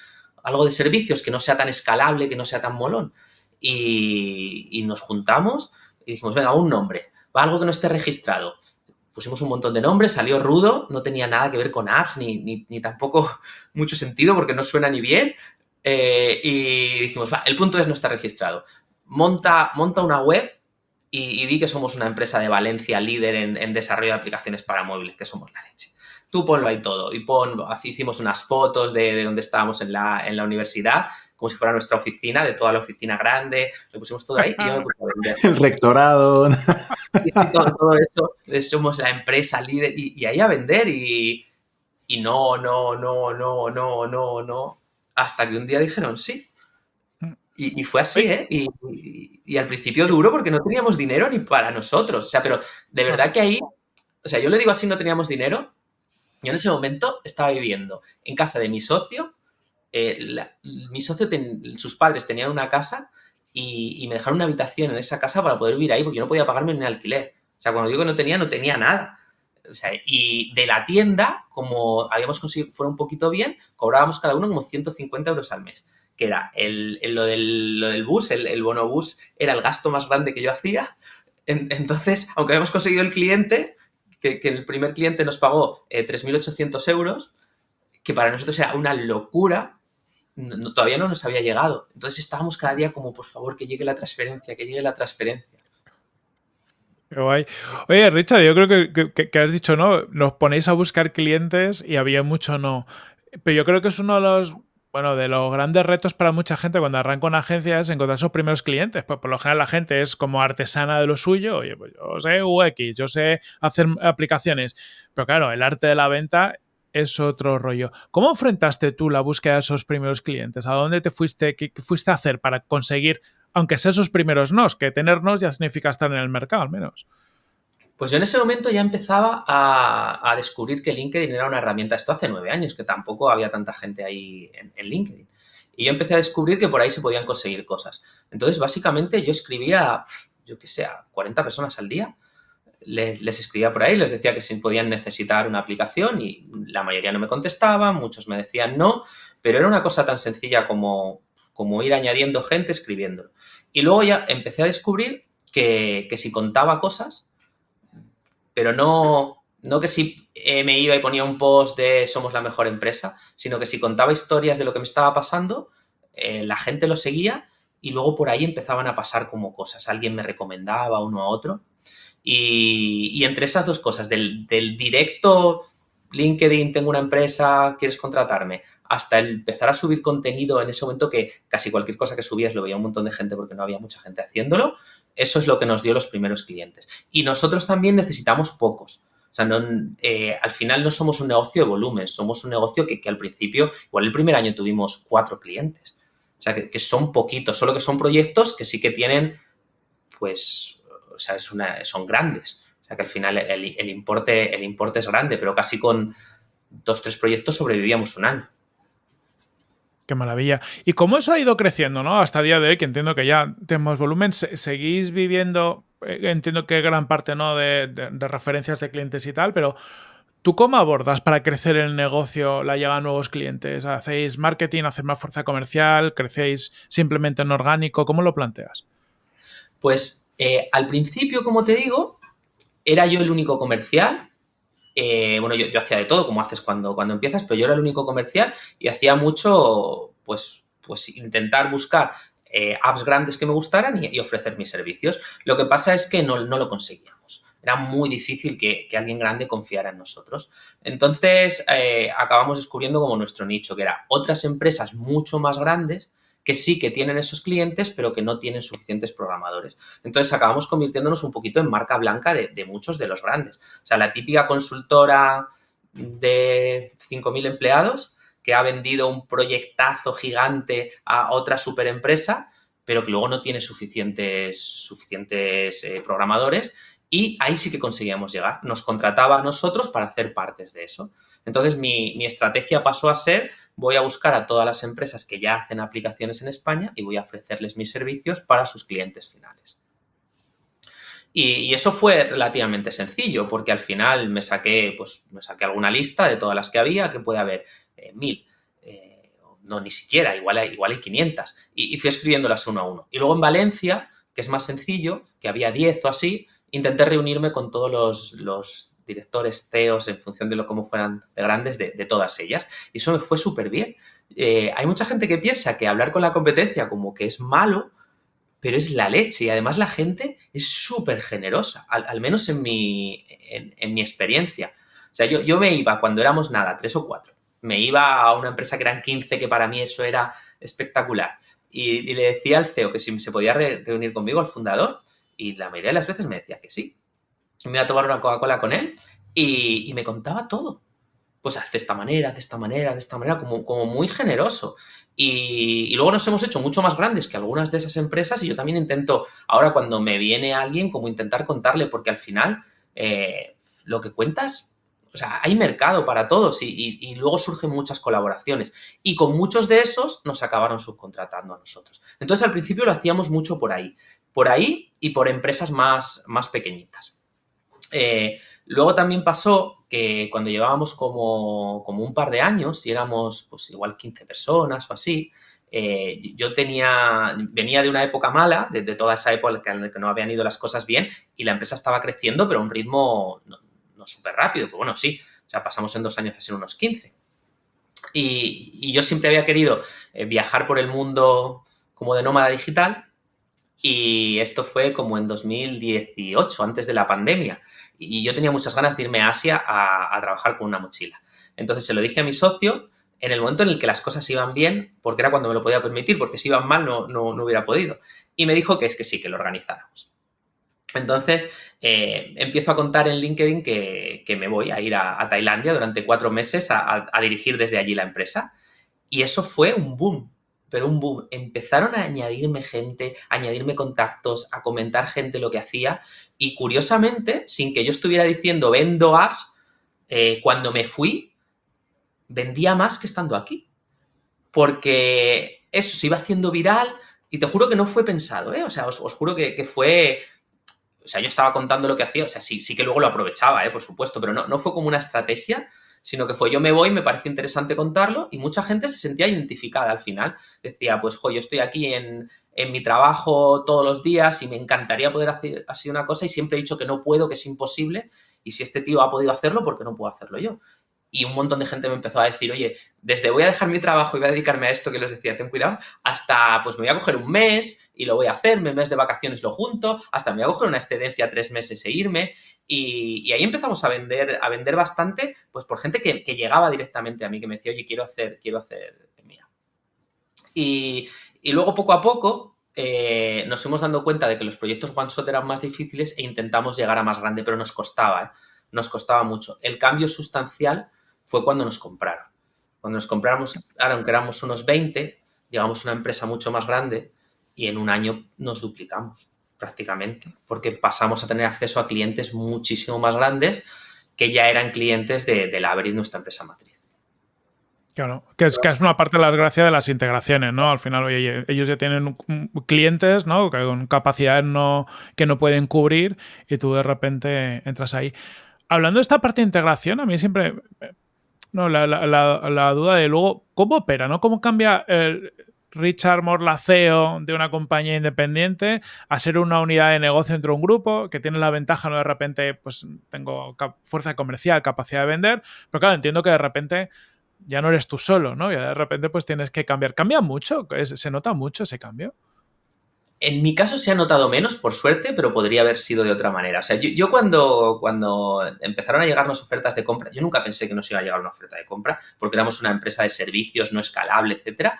Speaker 3: Algo de servicios que no sea tan escalable, que no sea tan molón. Y nos juntamos y dijimos, venga, un nombre, algo que no esté registrado. Pusimos un montón de nombres, salió rudo, no tenía nada que ver con apps, ni tampoco mucho sentido porque no suena ni bien. Y dijimos, el punto es no está registrado. Monta una web y di que somos una empresa de Valencia líder en desarrollo de aplicaciones para móviles, que somos la leche. Tú ponlo ahí todo y hicimos unas fotos de donde estábamos en la universidad, como si fuera nuestra oficina, de toda la oficina grande, lo pusimos todo ahí y yo me puse a vender.
Speaker 2: El rectorado.
Speaker 3: Y todo eso, somos la empresa líder y ahí a vender y no, hasta que un día dijeron sí. Y fue así, ¿eh? Y al principio duro porque no teníamos dinero ni para nosotros. O sea, pero de verdad que ahí, o sea, yo lo digo así, no teníamos dinero. Yo en ese momento estaba viviendo en casa de mi socio. Mi socio, sus padres tenían una casa y me dejaron una habitación en esa casa para poder vivir ahí porque yo no podía pagarme ni un alquiler. O sea, cuando digo que no tenía nada. O sea, y de la tienda, como habíamos conseguido que fuera un poquito bien, cobrábamos cada uno como 150 euros al mes. Que era lo del bus, el bono bus, era el gasto más grande que yo hacía. Entonces, aunque habíamos conseguido el cliente, que el primer cliente nos pagó 3.800 euros, que para nosotros era una locura, todavía no nos había llegado. Entonces estábamos cada día como, por favor, que llegue la transferencia, que llegue la transferencia.
Speaker 1: Qué guay. Oye, Richard, yo creo que has dicho, ¿no? Nos ponéis a buscar clientes y había mucho no. Pero yo creo que es uno de los grandes retos para mucha gente cuando arranca una agencia es encontrar sus primeros clientes. Pues por lo general la gente es como artesana de lo suyo. Oye, pues yo sé UX, yo sé hacer aplicaciones. Pero claro, el arte de la venta es otro rollo. ¿Cómo enfrentaste tú la búsqueda de esos primeros clientes? ¿A dónde te fuiste? ¿Qué fuiste a hacer para conseguir, aunque sea esos primeros nos? Que tener nos ya significa estar en el mercado, al menos.
Speaker 3: Pues yo en ese momento ya empezaba a descubrir que LinkedIn era una herramienta. Esto hace 9 años, que tampoco había tanta gente ahí en LinkedIn. Y yo empecé a descubrir que por ahí se podían conseguir cosas. Entonces, básicamente, yo escribía, yo qué sé, a 40 personas al día. Les escribía por ahí, les decía que si podían necesitar una aplicación y la mayoría no me contestaban, muchos me decían no, pero era una cosa tan sencilla como ir añadiendo gente escribiéndolo. Y luego ya empecé a descubrir que si contaba cosas, pero no que si me iba y ponía un post de somos la mejor empresa, sino que si contaba historias de lo que me estaba pasando, la gente lo seguía y luego por ahí empezaban a pasar como cosas. Alguien me recomendaba uno a otro. Y entre esas dos cosas, del directo LinkedIn, tengo una empresa, ¿quieres contratarme? Hasta el empezar a subir contenido en ese momento que casi cualquier cosa que subías lo veía un montón de gente porque no había mucha gente haciéndolo, eso es lo que nos dio los primeros clientes. Y nosotros también necesitamos pocos. O sea, al final no somos un negocio de volumen, somos un negocio que al principio, igual el primer año tuvimos 4 clientes. O sea, que son poquitos, solo que son proyectos que sí que tienen, pues, o sea, son grandes. O sea, que al final el importe es grande, pero casi con 2-3 proyectos sobrevivíamos un año.
Speaker 1: Qué maravilla. ¿Y cómo eso ha ido creciendo, no? Hasta el día de hoy, que entiendo que ya tenemos volumen, ¿seguís viviendo? Entiendo que gran parte, ¿no? de referencias de clientes y tal, pero ¿tú cómo abordas para crecer el negocio la llegada a nuevos clientes? ¿Hacéis marketing, hacéis más fuerza comercial? ¿Crecéis simplemente en orgánico? ¿Cómo lo planteas?
Speaker 3: Pues al principio, como te digo, era yo el único comercial. Bueno, yo hacía de todo, como haces cuando empiezas, pero yo era el único comercial y hacía mucho, pues intentar buscar apps grandes que me gustaran y ofrecer mis servicios. Lo que pasa es que no lo conseguíamos. Era muy difícil que alguien grande confiara en nosotros. Entonces, acabamos descubriendo como nuestro nicho, que era otras empresas mucho más grandes que sí que tienen esos clientes, pero que no tienen suficientes programadores. Entonces acabamos convirtiéndonos un poquito en marca blanca de muchos de los grandes. O sea, la típica consultora de 5.000 empleados que ha vendido un proyectazo gigante a otra superempresa, pero que luego no tiene suficientes programadores, y ahí sí que conseguíamos llegar. Nos contrataba a nosotros para hacer partes de eso. Entonces mi estrategia pasó a ser: voy a buscar a todas las empresas que ya hacen aplicaciones en España y voy a ofrecerles mis servicios para sus clientes finales. Y eso fue relativamente sencillo, porque al final me saqué alguna lista de todas las que había, que puede haber 1.000, no, ni siquiera, igual hay 500, y fui escribiéndolas uno a uno. Y luego en Valencia, que es más sencillo, que había 10 o así, intenté reunirme con todos los directores, CEOs, en función de cómo fueran de grandes, de todas ellas. Y eso me fue súper bien. Hay mucha gente que piensa que hablar con la competencia como que es malo, pero es la leche. Y además la gente es súper generosa, al menos en mi experiencia. O sea, yo me iba cuando éramos nada, 3 o 4. Me iba a una empresa que eran 15, que para mí eso era espectacular. Y le decía al CEO que si se podía reunir conmigo, al fundador, y la mayoría de las veces me decía que sí. Me iba a tomar una Coca-Cola con él y me contaba todo. Pues haz de esta manera, como muy generoso. Y luego nos hemos hecho mucho más grandes que algunas de esas empresas y yo también intento, ahora cuando me viene alguien, como intentar contarle, porque al final lo que cuentas, o sea, hay mercado para todos y luego surgen muchas colaboraciones. Y con muchos de esos nos acabaron subcontratando a nosotros. Entonces al principio lo hacíamos mucho por ahí y por empresas más pequeñitas. Luego también pasó que cuando llevábamos como un par de años y éramos pues igual 15 personas o así, yo venía de una época mala, de toda esa época en la que no habían ido las cosas bien y la empresa estaba creciendo, pero a un ritmo no súper rápido, pues bueno, sí, o sea, pasamos en 2 años a ser unos 15. Y yo siempre había querido viajar por el mundo como de nómada digital. Y esto fue como en 2018, antes de la pandemia. Y yo tenía muchas ganas de irme a Asia a trabajar con una mochila. Entonces se lo dije a mi socio en el momento en el que las cosas iban bien, porque era cuando me lo podía permitir, porque si iban mal no hubiera podido. Y me dijo que es que sí, que lo organizáramos. Entonces empiezo a contar en LinkedIn que me voy a ir a Tailandia durante 4 meses a dirigir desde allí la empresa. Y eso fue un boom. Pero un boom. Empezaron a añadirme gente, a añadirme contactos, a comentar gente lo que hacía y curiosamente, sin que yo estuviera diciendo vendo apps, cuando me fui, vendía más que estando aquí. Porque eso se iba haciendo viral y te juro que no fue pensado, ¿eh? O sea, os juro que fue... O sea, yo estaba contando lo que hacía, o sea, sí que luego lo aprovechaba, por supuesto, pero no fue como una estrategia, sino que fue yo me voy, me parece interesante contarlo y mucha gente se sentía identificada al final. Decía, pues, yo estoy aquí en mi trabajo todos los días y me encantaría poder hacer así una cosa y siempre he dicho que no puedo, que es imposible y si este tío ha podido hacerlo, ¿por qué no puedo hacerlo yo? Y un montón de gente me empezó a decir, oye, desde voy a dejar mi trabajo y voy a dedicarme a esto que les decía, ten cuidado, hasta pues me voy a coger un mes y lo voy a hacer, mi mes de vacaciones lo junto, hasta me voy a coger una excedencia 3 meses e irme. Y ahí empezamos a vender bastante, pues por gente que llegaba directamente a mí, que me decía, oye, quiero hacer mía. Y luego poco a poco nos fuimos dando cuenta de que los proyectos one shot eran más difíciles e intentamos llegar a más grande, pero nos costaba mucho. El cambio sustancial fue cuando nos compraron. Cuando nos compramos, ahora aunque éramos unos 20, llegamos a una empresa mucho más grande y en un año nos duplicamos prácticamente, porque pasamos a tener acceso a clientes muchísimo más grandes que ya eran clientes de Labyrinth, nuestra empresa matriz.
Speaker 1: Claro, que es una parte de la gracia de las integraciones, ¿no? Al final, oye, ellos ya tienen clientes, ¿no? Con capacidades que no pueden cubrir y tú de repente entras ahí. Hablando de esta parte de integración, a mí siempre... No, la duda de luego, ¿cómo opera, no? ¿Cómo cambia el Richard Moore, la CEO de una compañía independiente, a ser una unidad de negocio entre un grupo que tiene la ventaja, ¿no? De repente, pues tengo fuerza comercial, capacidad de vender, pero claro, entiendo que de repente ya no eres tú solo, ¿no? Ya de repente pues tienes que cambiar. ¿Cambia mucho? ¿Se nota mucho ese cambio?
Speaker 3: En mi caso se ha notado menos, por suerte, pero podría haber sido de otra manera. O sea, yo cuando empezaron a llegarnos ofertas de compra, yo nunca pensé que nos iba a llegar una oferta de compra, porque éramos una empresa de servicios, no escalable, etcétera,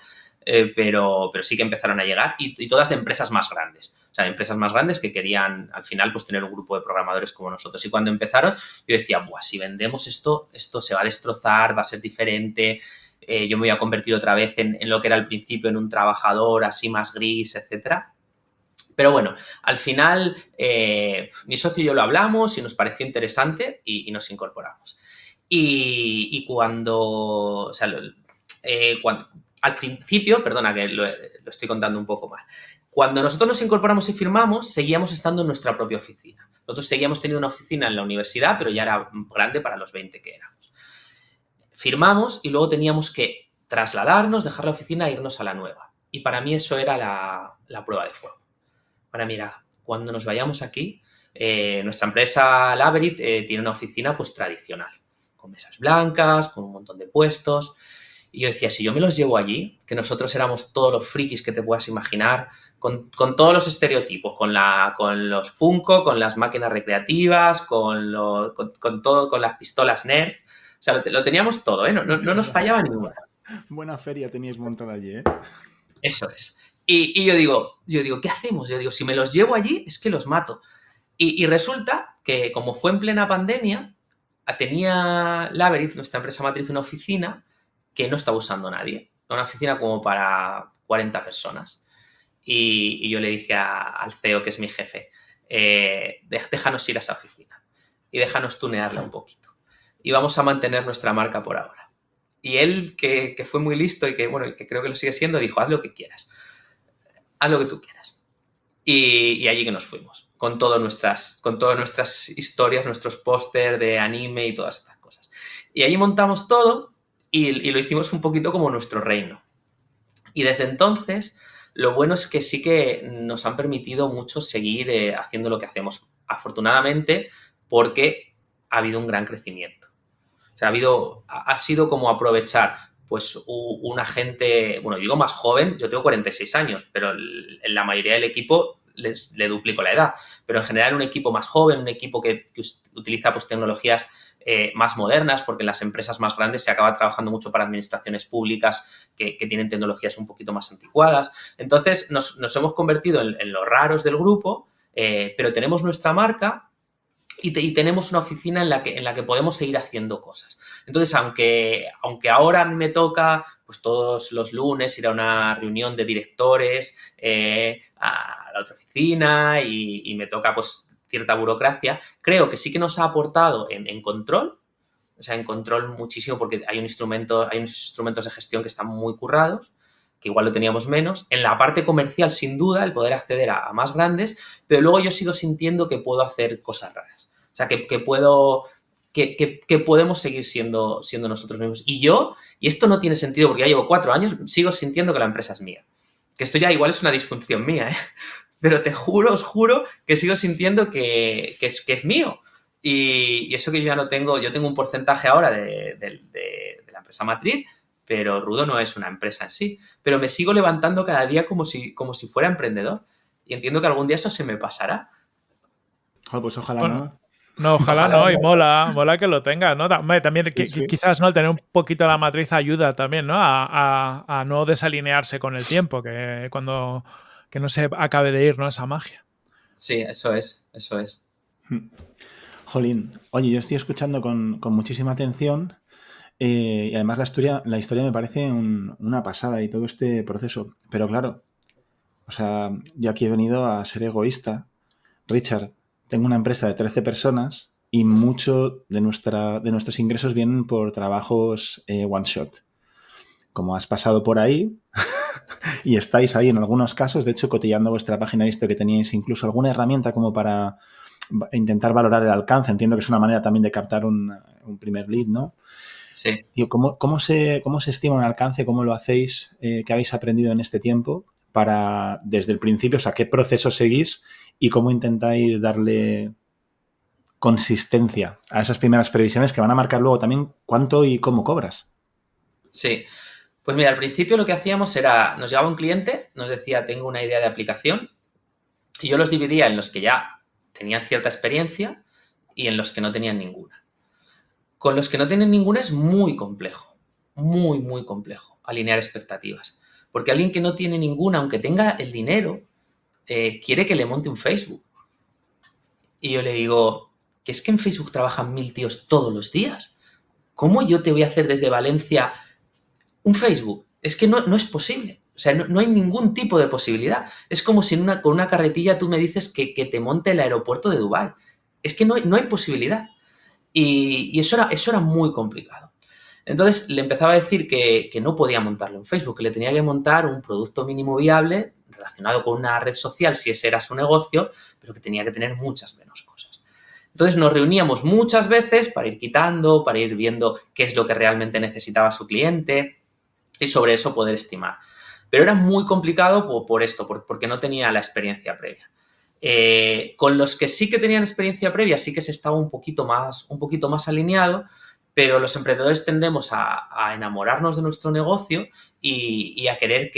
Speaker 3: pero sí que empezaron a llegar y todas de empresas más grandes. O sea, empresas más grandes que querían, al final, pues tener un grupo de programadores como nosotros. Y cuando empezaron, yo decía, buah, si vendemos esto se va a destrozar, va a ser diferente, yo me voy a convertir otra vez en lo que era al principio, en un trabajador así más gris, etcétera. Pero bueno, al final mi socio y yo lo hablamos y nos pareció interesante y nos incorporamos. Y cuando al principio, perdona que lo estoy contando un poco mal, cuando nosotros nos incorporamos y firmamos, seguíamos estando en nuestra propia oficina. Nosotros seguíamos teniendo una oficina en la universidad, pero ya era grande para los 20 que éramos. Firmamos y luego teníamos que trasladarnos, dejar la oficina e irnos a la nueva. Y para mí eso era la prueba de fuego. Para mira, cuando nos vayamos aquí, nuestra empresa Labyrinth tiene una oficina pues tradicional, con mesas blancas, con un montón de puestos. Y yo decía, si yo me los llevo allí, que nosotros éramos todos los frikis que te puedas imaginar, con todos los estereotipos, con los Funko, con las máquinas recreativas, con todo, con las pistolas Nerf. O sea, lo teníamos todo, ¿eh? No nos fallaba ninguna.
Speaker 2: Buena feria teníais montada allí, ¿eh?
Speaker 3: Eso es. Y yo digo, ¿qué hacemos? Yo digo, si me los llevo allí, es que los mato. Y resulta que, como fue en plena pandemia, tenía Labyrinth, nuestra empresa matriz, una oficina que no estaba usando nadie. Una oficina como para 40 personas. Y yo le dije al CEO, que es mi jefe, déjanos ir a esa oficina y déjanos tunearla un poquito. Y vamos a mantener nuestra marca por ahora. Y él, que fue muy listo y que creo que lo sigue siendo, dijo, haz lo que quieras. Haz lo que tú quieras. Y allí que nos fuimos, con todas nuestras historias, nuestros pósters de anime y todas estas cosas. Y allí montamos todo y lo hicimos un poquito como nuestro reino. Y desde entonces, lo bueno es que sí que nos han permitido mucho seguir haciendo lo que hacemos. Afortunadamente, porque ha habido un gran crecimiento. O sea, ha sido como aprovechar pues una gente, bueno, digo más joven, yo tengo 46 años, pero en la mayoría del equipo le duplico la edad. Pero en general un equipo más joven, un equipo que utiliza pues tecnologías más modernas, porque en las empresas más grandes se acaba trabajando mucho para administraciones públicas que tienen tecnologías un poquito más anticuadas. Entonces nos hemos convertido en los raros del grupo, pero tenemos nuestra marca y tenemos una oficina en la que podemos seguir haciendo cosas. Entonces, aunque ahora me toca pues todos los lunes ir a una reunión de directores a la otra oficina y me toca pues cierta burocracia, creo que sí que nos ha aportado en control, o sea, en control muchísimo, porque hay unos instrumentos de gestión que están muy currados, que igual lo teníamos menos. En la parte comercial, sin duda, el poder acceder a más grandes, pero luego yo sigo sintiendo que puedo hacer cosas raras. O sea, que podemos seguir siendo nosotros mismos. Y esto no tiene sentido porque ya llevo 4 años, sigo sintiendo que la empresa es mía. Que esto ya igual es una disfunción mía, ¿eh? Pero os juro que sigo sintiendo que es mío. Y eso que yo ya no tengo, yo tengo un porcentaje ahora de la empresa matriz, pero Rudo no es una empresa en sí. Pero me sigo levantando cada día como si fuera emprendedor. Y entiendo que algún día eso se me pasará.
Speaker 2: Joder, pues ojalá
Speaker 1: Bueno,
Speaker 2: no.
Speaker 1: no, ojalá no, y mola que lo tenga, ¿no? También
Speaker 2: Sí.
Speaker 1: quizás, ¿no? El tener un poquito la matriz ayuda también, ¿no? A no desalinearse con el tiempo, que no se acabe de ir, ¿no? Esa magia.
Speaker 3: Sí, eso es.
Speaker 2: Jolín, oye, yo estoy escuchando con muchísima atención y además la historia me parece una pasada y todo este proceso. Pero claro, o sea, yo aquí he venido a ser egoísta. Richard, tengo una empresa de 13 personas y mucho de nuestros ingresos vienen por trabajos one shot. Como has pasado por ahí y estáis ahí en algunos casos, de hecho, cotillando vuestra página, he visto que teníais incluso alguna herramienta como para intentar valorar el alcance. Entiendo que es una manera también de captar un primer lead, ¿no?
Speaker 3: Sí.
Speaker 2: Tío, ¿cómo se estima un alcance? ¿Cómo lo hacéis? ¿Qué habéis aprendido en este tiempo? Para, desde el principio, o sea, ¿qué proceso seguís y cómo intentáis darle consistencia a esas primeras previsiones que van a marcar luego también cuánto y cómo cobras?
Speaker 3: Sí. Pues mira, al principio lo que hacíamos era, nos llegaba un cliente, nos decía, tengo una idea de aplicación, y yo los dividía en los que ya tenían cierta experiencia y en los que no tenían ninguna. Con los que no tienen ninguna es muy complejo, muy, muy complejo alinear expectativas. Porque alguien que no tiene ninguna, aunque tenga el dinero, quiere que le monte un Facebook. Y yo le digo, que es que en Facebook trabajan 1000 tíos todos los días. ¿Cómo yo te voy a hacer desde Valencia un Facebook? Es que no es posible. O sea, no hay ningún tipo de posibilidad. Es como si con una carretilla tú me dices que te monte el aeropuerto de Dubái. Es que no hay posibilidad. Y eso era muy complicado. Entonces le empezaba a decir que no podía montarlo en Facebook, que le tenía que montar un producto mínimo viable relacionado con una red social, si ese era su negocio, pero que tenía que tener muchas menos cosas. Entonces nos reuníamos muchas veces para ir quitando, para ir viendo qué es lo que realmente necesitaba su cliente y sobre eso poder estimar. Pero era muy complicado por esto, porque no tenía la experiencia previa. Con los que sí que tenían experiencia previa sí que se estaba un poquito más alineado, pero los emprendedores tendemos a enamorarnos de nuestro negocio y a querer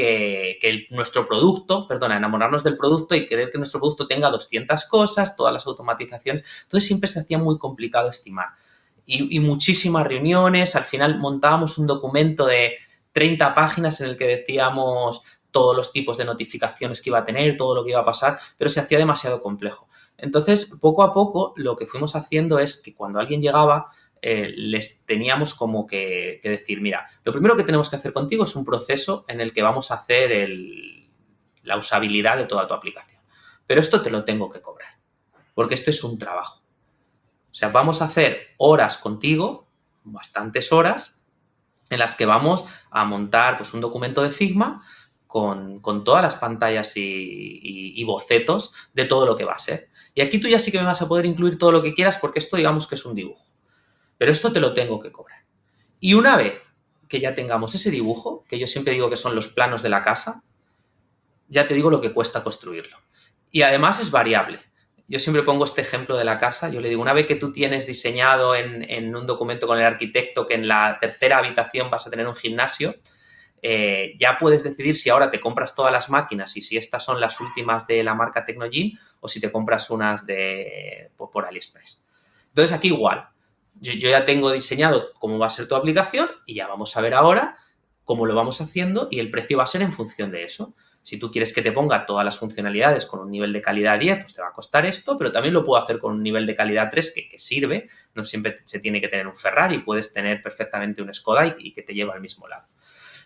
Speaker 3: nuestro producto, a enamorarnos del producto y querer que nuestro producto tenga 200 cosas, todas las automatizaciones. Entonces siempre se hacía muy complicado estimar. Y muchísimas reuniones, al final montábamos un documento de 30 páginas en el que decíamos todos los tipos de notificaciones que iba a tener, todo lo que iba a pasar, pero se hacía demasiado complejo. Entonces, poco a poco, lo que fuimos haciendo es que cuando alguien llegaba, les teníamos como que decir, mira, lo primero que tenemos que hacer contigo es un proceso en el que vamos a hacer la usabilidad de toda tu aplicación. Pero esto te lo tengo que cobrar, porque esto es un trabajo. O sea, vamos a hacer horas contigo, bastantes horas, en las que vamos a montar pues, un documento de Figma con todas las pantallas y bocetos de todo lo que va a ser. Y aquí tú ya sí que me vas a poder incluir todo lo que quieras porque esto digamos que es un dibujo. Pero esto te lo tengo que cobrar. Y una vez que ya tengamos ese dibujo, que yo siempre digo que son los planos de la casa, ya te digo lo que cuesta construirlo. Y además es variable. Yo siempre pongo este ejemplo de la casa. Yo le digo, una vez que tú tienes diseñado en un documento con el arquitecto que en la tercera habitación vas a tener un gimnasio, ya puedes decidir si ahora te compras todas las máquinas y si estas son las últimas de la marca Tecnogym o si te compras unas por AliExpress. Entonces aquí igual. Yo ya tengo diseñado cómo va a ser tu aplicación y ya vamos a ver ahora cómo lo vamos haciendo y el precio va a ser en función de eso. Si tú quieres que te ponga todas las funcionalidades con un nivel de calidad 10, pues te va a costar esto, pero también lo puedo hacer con un nivel de calidad 3 que sirve. No siempre se tiene que tener un Ferrari, puedes tener perfectamente un Skoda y que te lleva al mismo lado.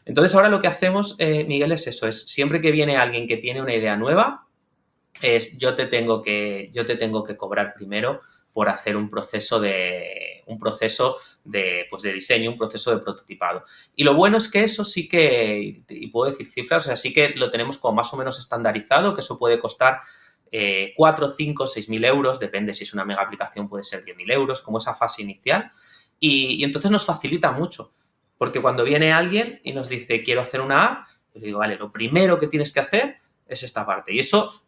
Speaker 3: Entonces ahora lo que hacemos, Miguel, es eso, es siempre que viene alguien que tiene una idea nueva, yo te tengo que cobrar primero por hacer un proceso de diseño, un proceso de prototipado. Y lo bueno es que eso sí que, y puedo decir cifras, o sea, sí que lo tenemos como más o menos estandarizado, que eso puede costar 4, 5, 6.000 euros, depende si es una mega aplicación, puede ser 10.000 euros, como esa fase inicial. Y entonces nos facilita mucho, porque cuando viene alguien y nos dice, quiero hacer una app, yo le digo, vale, lo primero que tienes que hacer es esta parte. Y eso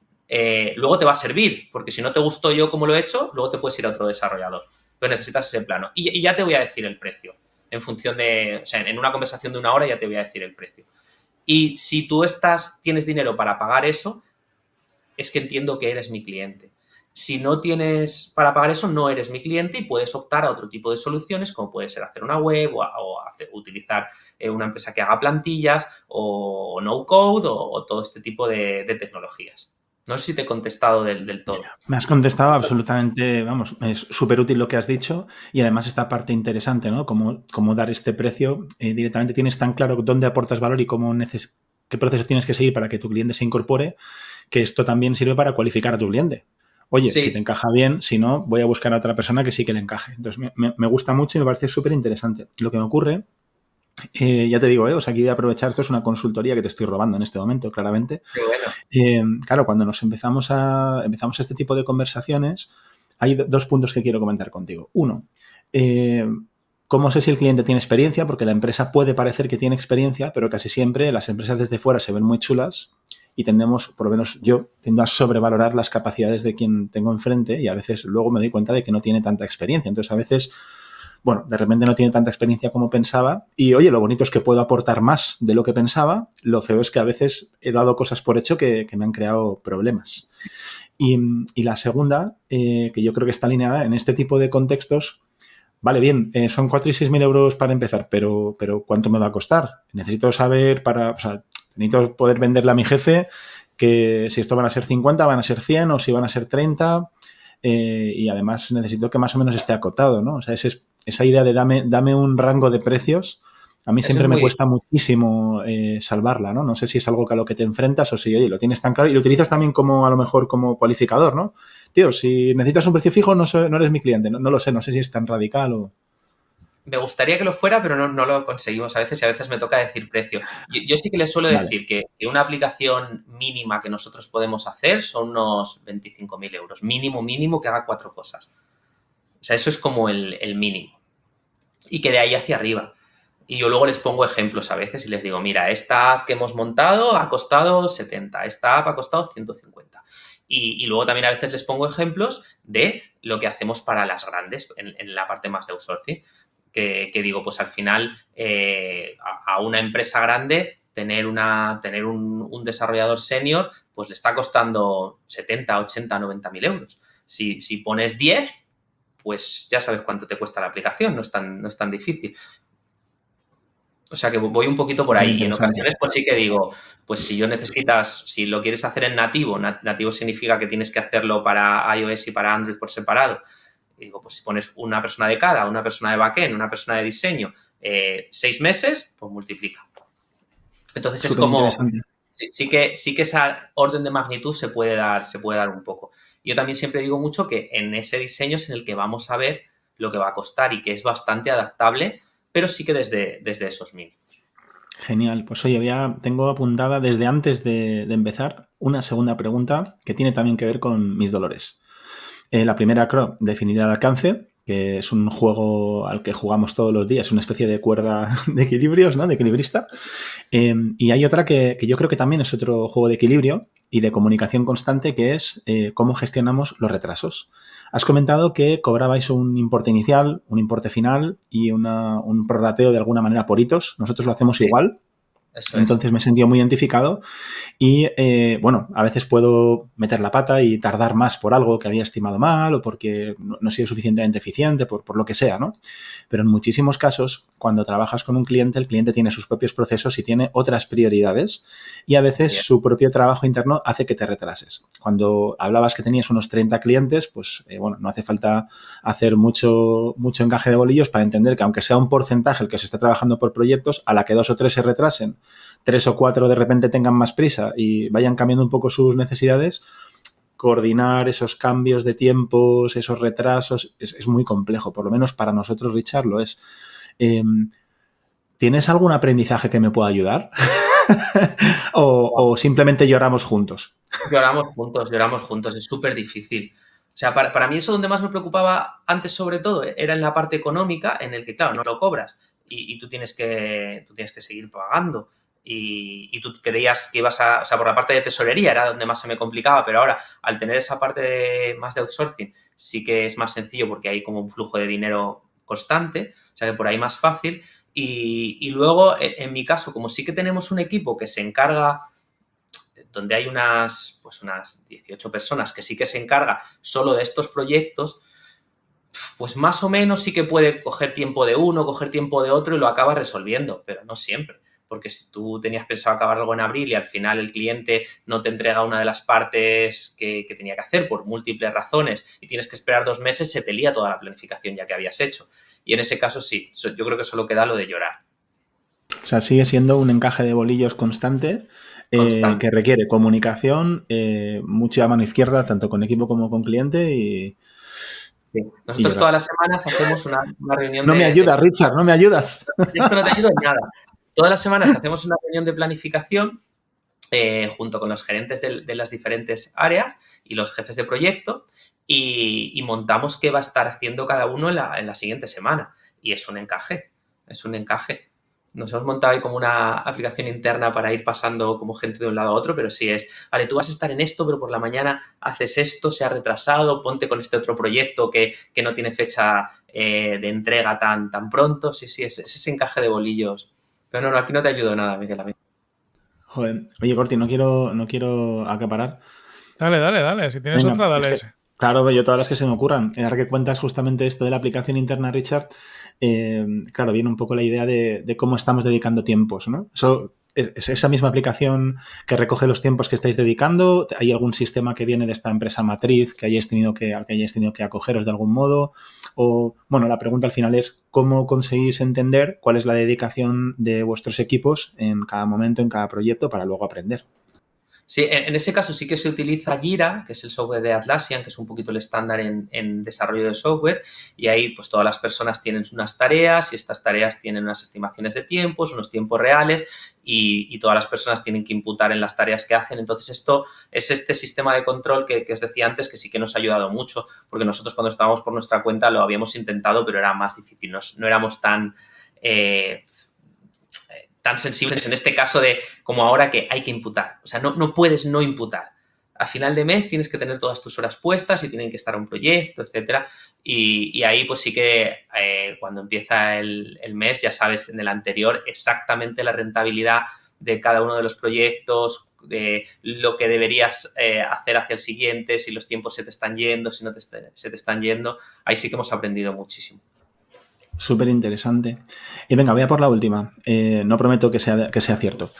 Speaker 3: luego te va a servir, porque si no te gustó yo como lo he hecho, luego te puedes ir a otro desarrollador. Pero necesitas ese plano. Y ya te voy a decir el precio. En función de, o sea, en una conversación de 1 hora ya te voy a decir el precio. Y si tú tienes dinero para pagar eso, es que entiendo que eres mi cliente. Si no tienes para pagar eso, no eres mi cliente y puedes optar a otro tipo de soluciones, como puede ser hacer una web o utilizar una empresa que haga plantillas o no code o todo este tipo de tecnologías. No sé si te he contestado del todo.
Speaker 2: Me has contestado absolutamente, vamos, es súper útil lo que has dicho y además esta parte interesante, ¿no? Cómo dar este precio directamente. Tienes tan claro dónde aportas valor y qué procesos tienes que seguir para que tu cliente se incorpore, que esto también sirve para cualificar a tu cliente. Oye, sí. Si te encaja bien, si no, voy a buscar a otra persona que sí que le encaje. Entonces, me gusta mucho y me parece súper interesante. Lo que me ocurre, ya te digo, o sea, aquí voy a aprovechar, esto es una consultoría que te estoy robando en este momento, claramente.
Speaker 3: Qué bueno.
Speaker 2: Claro, cuando empezamos este tipo de conversaciones, hay 2 puntos que quiero comentar contigo. Uno, ¿cómo sé si el cliente tiene experiencia? Porque la empresa puede parecer que tiene experiencia, pero casi siempre las empresas desde fuera se ven muy chulas y tendemos, por lo menos yo, tiendo a sobrevalorar las capacidades de quien tengo enfrente y a veces luego me doy cuenta de que no tiene tanta experiencia. Entonces, a veces, bueno, de repente no tiene tanta experiencia como pensaba y, oye, lo bonito es que puedo aportar más de lo que pensaba. Lo feo es que a veces he dado cosas por hecho que me han creado problemas. Y la segunda, que yo creo que está alineada en este tipo de contextos. Vale, bien, son 4 y 6.000 euros para empezar, pero ¿cuánto me va a costar? Necesito saber necesito poder venderle a mi jefe que si esto van a ser 50, van a ser 100 o si van a ser 30 y además necesito que más o menos esté acotado, ¿no? O sea, esa idea de dame un rango de precios, a mí siempre me cuesta muchísimo salvarla, ¿no? No sé si es algo a lo que te enfrentas o si, oye, lo tienes tan claro y lo utilizas también a lo mejor como cualificador, ¿no? Tío, si necesitas un precio fijo, no eres mi cliente, no lo sé, no sé si es tan radical o...
Speaker 3: Me gustaría que lo fuera, pero no lo conseguimos a veces y a veces me toca decir precio. Yo sí que les suelo decir que una aplicación mínima que nosotros podemos hacer son unos 25.000 euros. Mínimo que haga 4 cosas. O sea, eso es como el mínimo. Y que de ahí hacia arriba. Y yo luego les pongo ejemplos a veces y les digo, mira, esta app que hemos montado ha costado 70, esta app ha costado 150. Y luego también a veces les pongo ejemplos de lo que hacemos para las grandes en la parte más de outsourcing. que digo, pues al final a una empresa grande tener un desarrollador senior pues le está costando 70, 80, 90 mil euros. Si pones 10, pues ya sabes cuánto te cuesta la aplicación, no es tan difícil. O sea que voy un poquito por ahí. Y en ocasiones pues sí que digo, pues si lo quieres hacer en nativo, nativo significa que tienes que hacerlo para iOS y para Android por separado. Y digo, pues si pones una persona de cada, una persona de backend, una persona de diseño, 6 meses, pues multiplica. Entonces es como, sí que esa orden de magnitud se puede dar un poco. Yo también siempre digo mucho que en ese diseño es en el que vamos a ver lo que va a costar y que es bastante adaptable, pero sí que desde esos mínimos.
Speaker 2: Genial. Pues oye, tengo apuntada desde antes de empezar una segunda pregunta que tiene también que ver con mis dolores. La primera, creo, definir el alcance, que es un juego al que jugamos todos los días, una especie de cuerda de equilibrios, ¿no? De equilibrista. Y hay otra que yo creo que también es otro juego de equilibrio y de comunicación constante, que es cómo gestionamos los retrasos. Has comentado que cobrabais un importe inicial, un importe final y un prorrateo de alguna manera por hitos. Nosotros lo hacemos igual. Entonces me he sentido muy identificado y, bueno, a veces puedo meter la pata y tardar más por algo que había estimado mal o porque no he sido suficientemente eficiente, por lo que sea, ¿no? Pero en muchísimos casos, cuando trabajas con un cliente, el cliente tiene sus propios procesos y tiene otras prioridades y a veces su propio trabajo interno hace que te retrases. Cuando hablabas que tenías unos 30 clientes, pues, bueno, no hace falta hacer mucho encaje de bolillos para entender que aunque sea un porcentaje el que se está trabajando por proyectos, a la que 2 o 3 se retrasen, 3 o 4 de repente tengan más prisa y vayan cambiando un poco sus necesidades, coordinar esos cambios de tiempos, esos retrasos, es muy complejo. Por lo menos para nosotros, Richard, lo es. ¿Tienes algún aprendizaje que me pueda ayudar? ¿O simplemente lloramos juntos?
Speaker 3: Lloramos juntos. Es súper difícil. O sea, para mí eso donde más me preocupaba antes, sobre todo, era en la parte económica, en el que, claro, no lo cobras y tú tienes que seguir pagando. Y tú creías que ibas o sea, por la parte de tesorería era donde más se me complicaba, pero ahora, al tener esa parte más de outsourcing, sí que es más sencillo porque hay como un flujo de dinero constante, o sea que por ahí más fácil. Y luego, en mi caso, como sí que tenemos un equipo que se encarga, donde hay unas 18 personas que sí que se encarga solo de estos proyectos, pues más o menos sí que puede coger tiempo de uno, coger tiempo de otro y lo acaba resolviendo, pero no siempre. Porque si tú tenías pensado acabar algo en abril y al final el cliente no te entrega una de las partes que tenía que hacer por múltiples razones y tienes que esperar 2 meses, se te lía toda la planificación ya que habías hecho. Y en ese caso sí, yo creo que solo queda lo de llorar.
Speaker 2: O sea, sigue siendo un encaje de bolillos constante. Que requiere comunicación, mucha mano izquierda, tanto con equipo como con cliente y...
Speaker 3: Sí. Nosotros todas las semanas hacemos una reunión
Speaker 2: No me ayudas, Richard, no me ayudas.
Speaker 3: Esto no te ayuda en nada. Todas las semanas hacemos una reunión de planificación junto con los gerentes de las diferentes áreas y los jefes de proyecto y montamos qué va a estar haciendo cada uno en la siguiente semana. Y es un encaje. Nos hemos montado ahí como una aplicación interna para ir pasando como gente de un lado a otro, pero sí es, vale, tú vas a estar en esto, pero por la mañana haces esto, se ha retrasado, ponte con este otro proyecto que no tiene fecha de entrega tan pronto. Sí, es ese encaje de bolillos. Pero no, aquí no te ayudo nada, Miguel. A mí.
Speaker 2: Joder. Oye, Corti, no quiero acaparar.
Speaker 1: Dale. Si tienes otra, dale.
Speaker 2: Claro, yo todas las que se me ocurran. Ahora que cuentas justamente esto de la aplicación interna, Richard, claro, viene un poco la idea de cómo estamos dedicando tiempos, ¿no? ¿Es esa misma aplicación que recoge los tiempos que estáis dedicando? ¿Hay algún sistema que viene de esta empresa matriz al que hayáis tenido que acogeros de algún modo? O, bueno, la pregunta al final es ¿cómo conseguís entender cuál es la dedicación de vuestros equipos en cada momento, en cada proyecto, para luego aprender?
Speaker 3: Sí, en ese caso sí que se utiliza Jira, que es el software de Atlassian, que es un poquito el estándar en desarrollo de software, y ahí pues todas las personas tienen unas tareas y estas tareas tienen unas estimaciones de tiempos, unos tiempos reales y todas las personas tienen que imputar en las tareas que hacen. Entonces esto es este sistema de control que os decía antes que sí que nos ha ayudado mucho, porque nosotros cuando estábamos por nuestra cuenta lo habíamos intentado, pero era más difícil, no éramos tan sensibles en este caso de como ahora que hay que imputar. O sea, no puedes no imputar. a final de mes tienes que tener todas tus horas puestas y tienen que estar a un proyecto, etcétera. Y ahí pues sí que cuando empieza el mes ya sabes en el anterior exactamente la rentabilidad de cada uno de los proyectos, de lo que deberías hacer hacia el siguiente, si los tiempos se te están yendo, si no se te están yendo. Ahí sí que hemos aprendido muchísimo.
Speaker 2: Súper interesante. Y venga, voy a por la última. No prometo que sea cierto.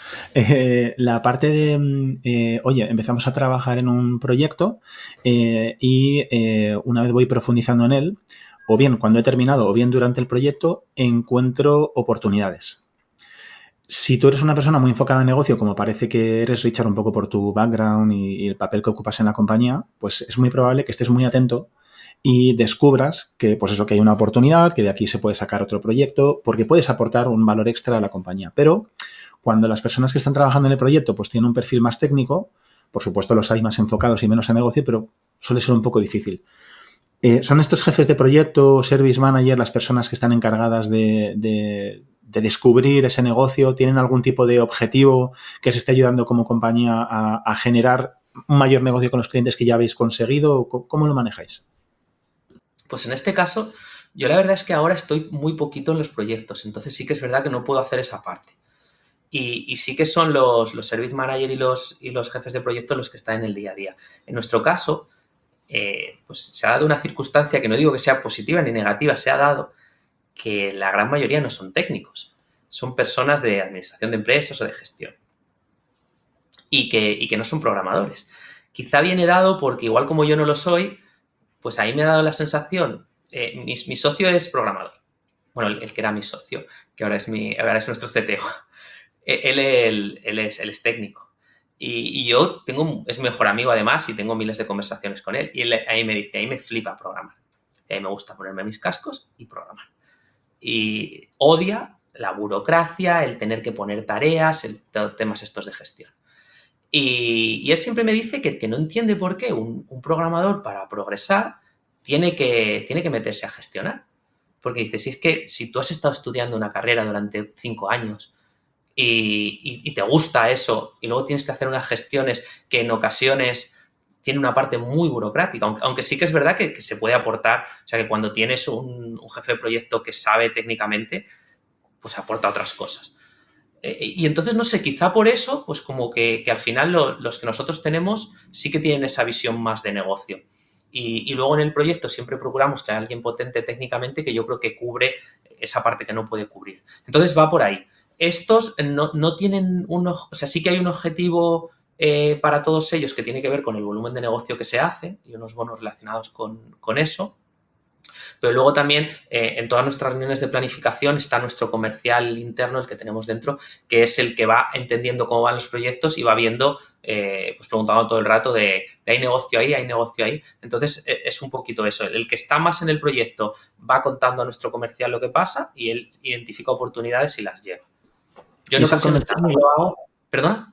Speaker 2: La parte de, oye, empezamos a trabajar en un proyecto y una vez voy profundizando en él, o bien cuando he terminado o bien durante el proyecto, encuentro oportunidades. Si tú eres una persona muy enfocada en negocio, como parece que eres, Richard, un poco por tu background y el papel que ocupas en la compañía, pues es muy probable que estés muy atento y descubras que, pues eso, que hay una oportunidad, que de aquí se puede sacar otro proyecto, porque puedes aportar un valor extra a la compañía. Pero cuando las personas que están trabajando en el proyecto pues tienen un perfil más técnico, por supuesto los hay más enfocados y menos a negocio, pero suele ser un poco difícil. ¿Son estos jefes de proyecto, service manager, las personas que están encargadas de descubrir ese negocio? ¿Tienen algún tipo de objetivo que se esté ayudando como compañía a generar un mayor negocio con los clientes que ya habéis conseguido? ¿Cómo lo manejáis?
Speaker 3: Pues en este caso, yo la verdad es que ahora estoy muy poquito en los proyectos, entonces sí que es verdad que no puedo hacer esa parte. Y sí que son los service manager y los jefes de proyecto los que están en el día a día. En nuestro caso, pues se ha dado una circunstancia que no digo que sea positiva ni negativa, se ha dado que la gran mayoría no son técnicos, son personas de administración de empresas o de gestión y que no son programadores. Quizá viene dado porque igual como yo no lo soy, pues ahí me ha dado la sensación, mi socio es programador, bueno, el que era mi socio, que ahora es nuestro CTO, él es técnico. Y yo es mi mejor amigo además y tengo miles de conversaciones con él. Y él ahí me dice, ahí me flipa programar. A mí me gusta ponerme mis cascos y programar. Y odia la burocracia, el tener que poner tareas, temas estos de gestión. Y él siempre me dice que no entiende por qué un programador para progresar tiene que meterse a gestionar. Porque dice, si es que si tú has estado estudiando una carrera durante 5 años y te gusta eso y luego tienes que hacer unas gestiones que en ocasiones tiene una parte muy burocrática, aunque sí que es verdad que se puede aportar, o sea que cuando tienes un jefe de proyecto que sabe técnicamente, pues aporta otras cosas. Y entonces, no sé, quizá por eso, pues como que al final los que nosotros tenemos sí que tienen esa visión más de negocio. Y luego en el proyecto siempre procuramos que haya alguien potente técnicamente que yo creo que cubre esa parte que no puede cubrir. Entonces va por ahí. Estos no tienen o sea, sí que hay un objetivo para todos ellos que tiene que ver con el volumen de negocio que se hace y unos bonos relacionados con eso. Pero luego también en todas nuestras reuniones de planificación está nuestro comercial interno, el que tenemos dentro, que es el que va entendiendo cómo van los proyectos y va viendo, pues preguntando todo el rato de hay negocio ahí, hay negocio ahí. Entonces es un poquito eso. El que está más en el proyecto va contando a nuestro comercial lo que pasa y él identifica oportunidades y las lleva. Yo en ocasiones también lo hago. ¿Perdona?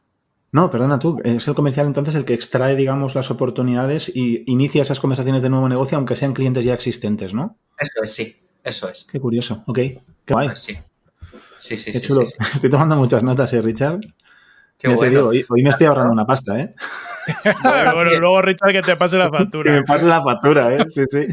Speaker 2: No, perdona tú. Es el comercial entonces el que extrae, digamos, las oportunidades y inicia esas conversaciones de nuevo negocio, aunque sean clientes ya existentes, ¿no?
Speaker 3: Eso es, sí. Eso es.
Speaker 2: Qué curioso. Ok. Qué guay.
Speaker 3: Pues sí. Sí.
Speaker 2: Qué chulo. Sí. Estoy tomando muchas notas, Richard.
Speaker 3: Qué bueno.
Speaker 2: Te digo, hoy me estoy ahorrando una pasta, ¿eh?
Speaker 1: Bueno, luego, Richard, que te pase la factura.
Speaker 2: Que me pase la factura, ¿eh? Sí.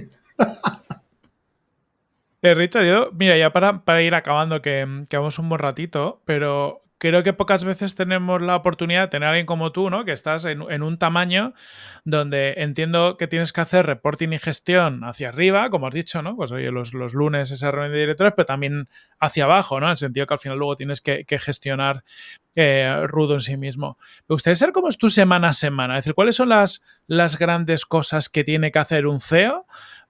Speaker 1: Richard, mira, ya para ir acabando, que vamos un buen ratito, pero creo que pocas veces tenemos la oportunidad de tener a alguien como tú, ¿no? Que estás en un tamaño donde entiendo que tienes que hacer reporting y gestión hacia arriba, como has dicho, ¿no? Pues oye, los lunes esa reunión de directores, pero también hacia abajo, ¿no? En el sentido que al final luego tienes que gestionar rudo en sí mismo. Me gustaría saber cómo es tu semana a semana. Es decir, ¿cuáles son las grandes cosas que tiene que hacer un CEO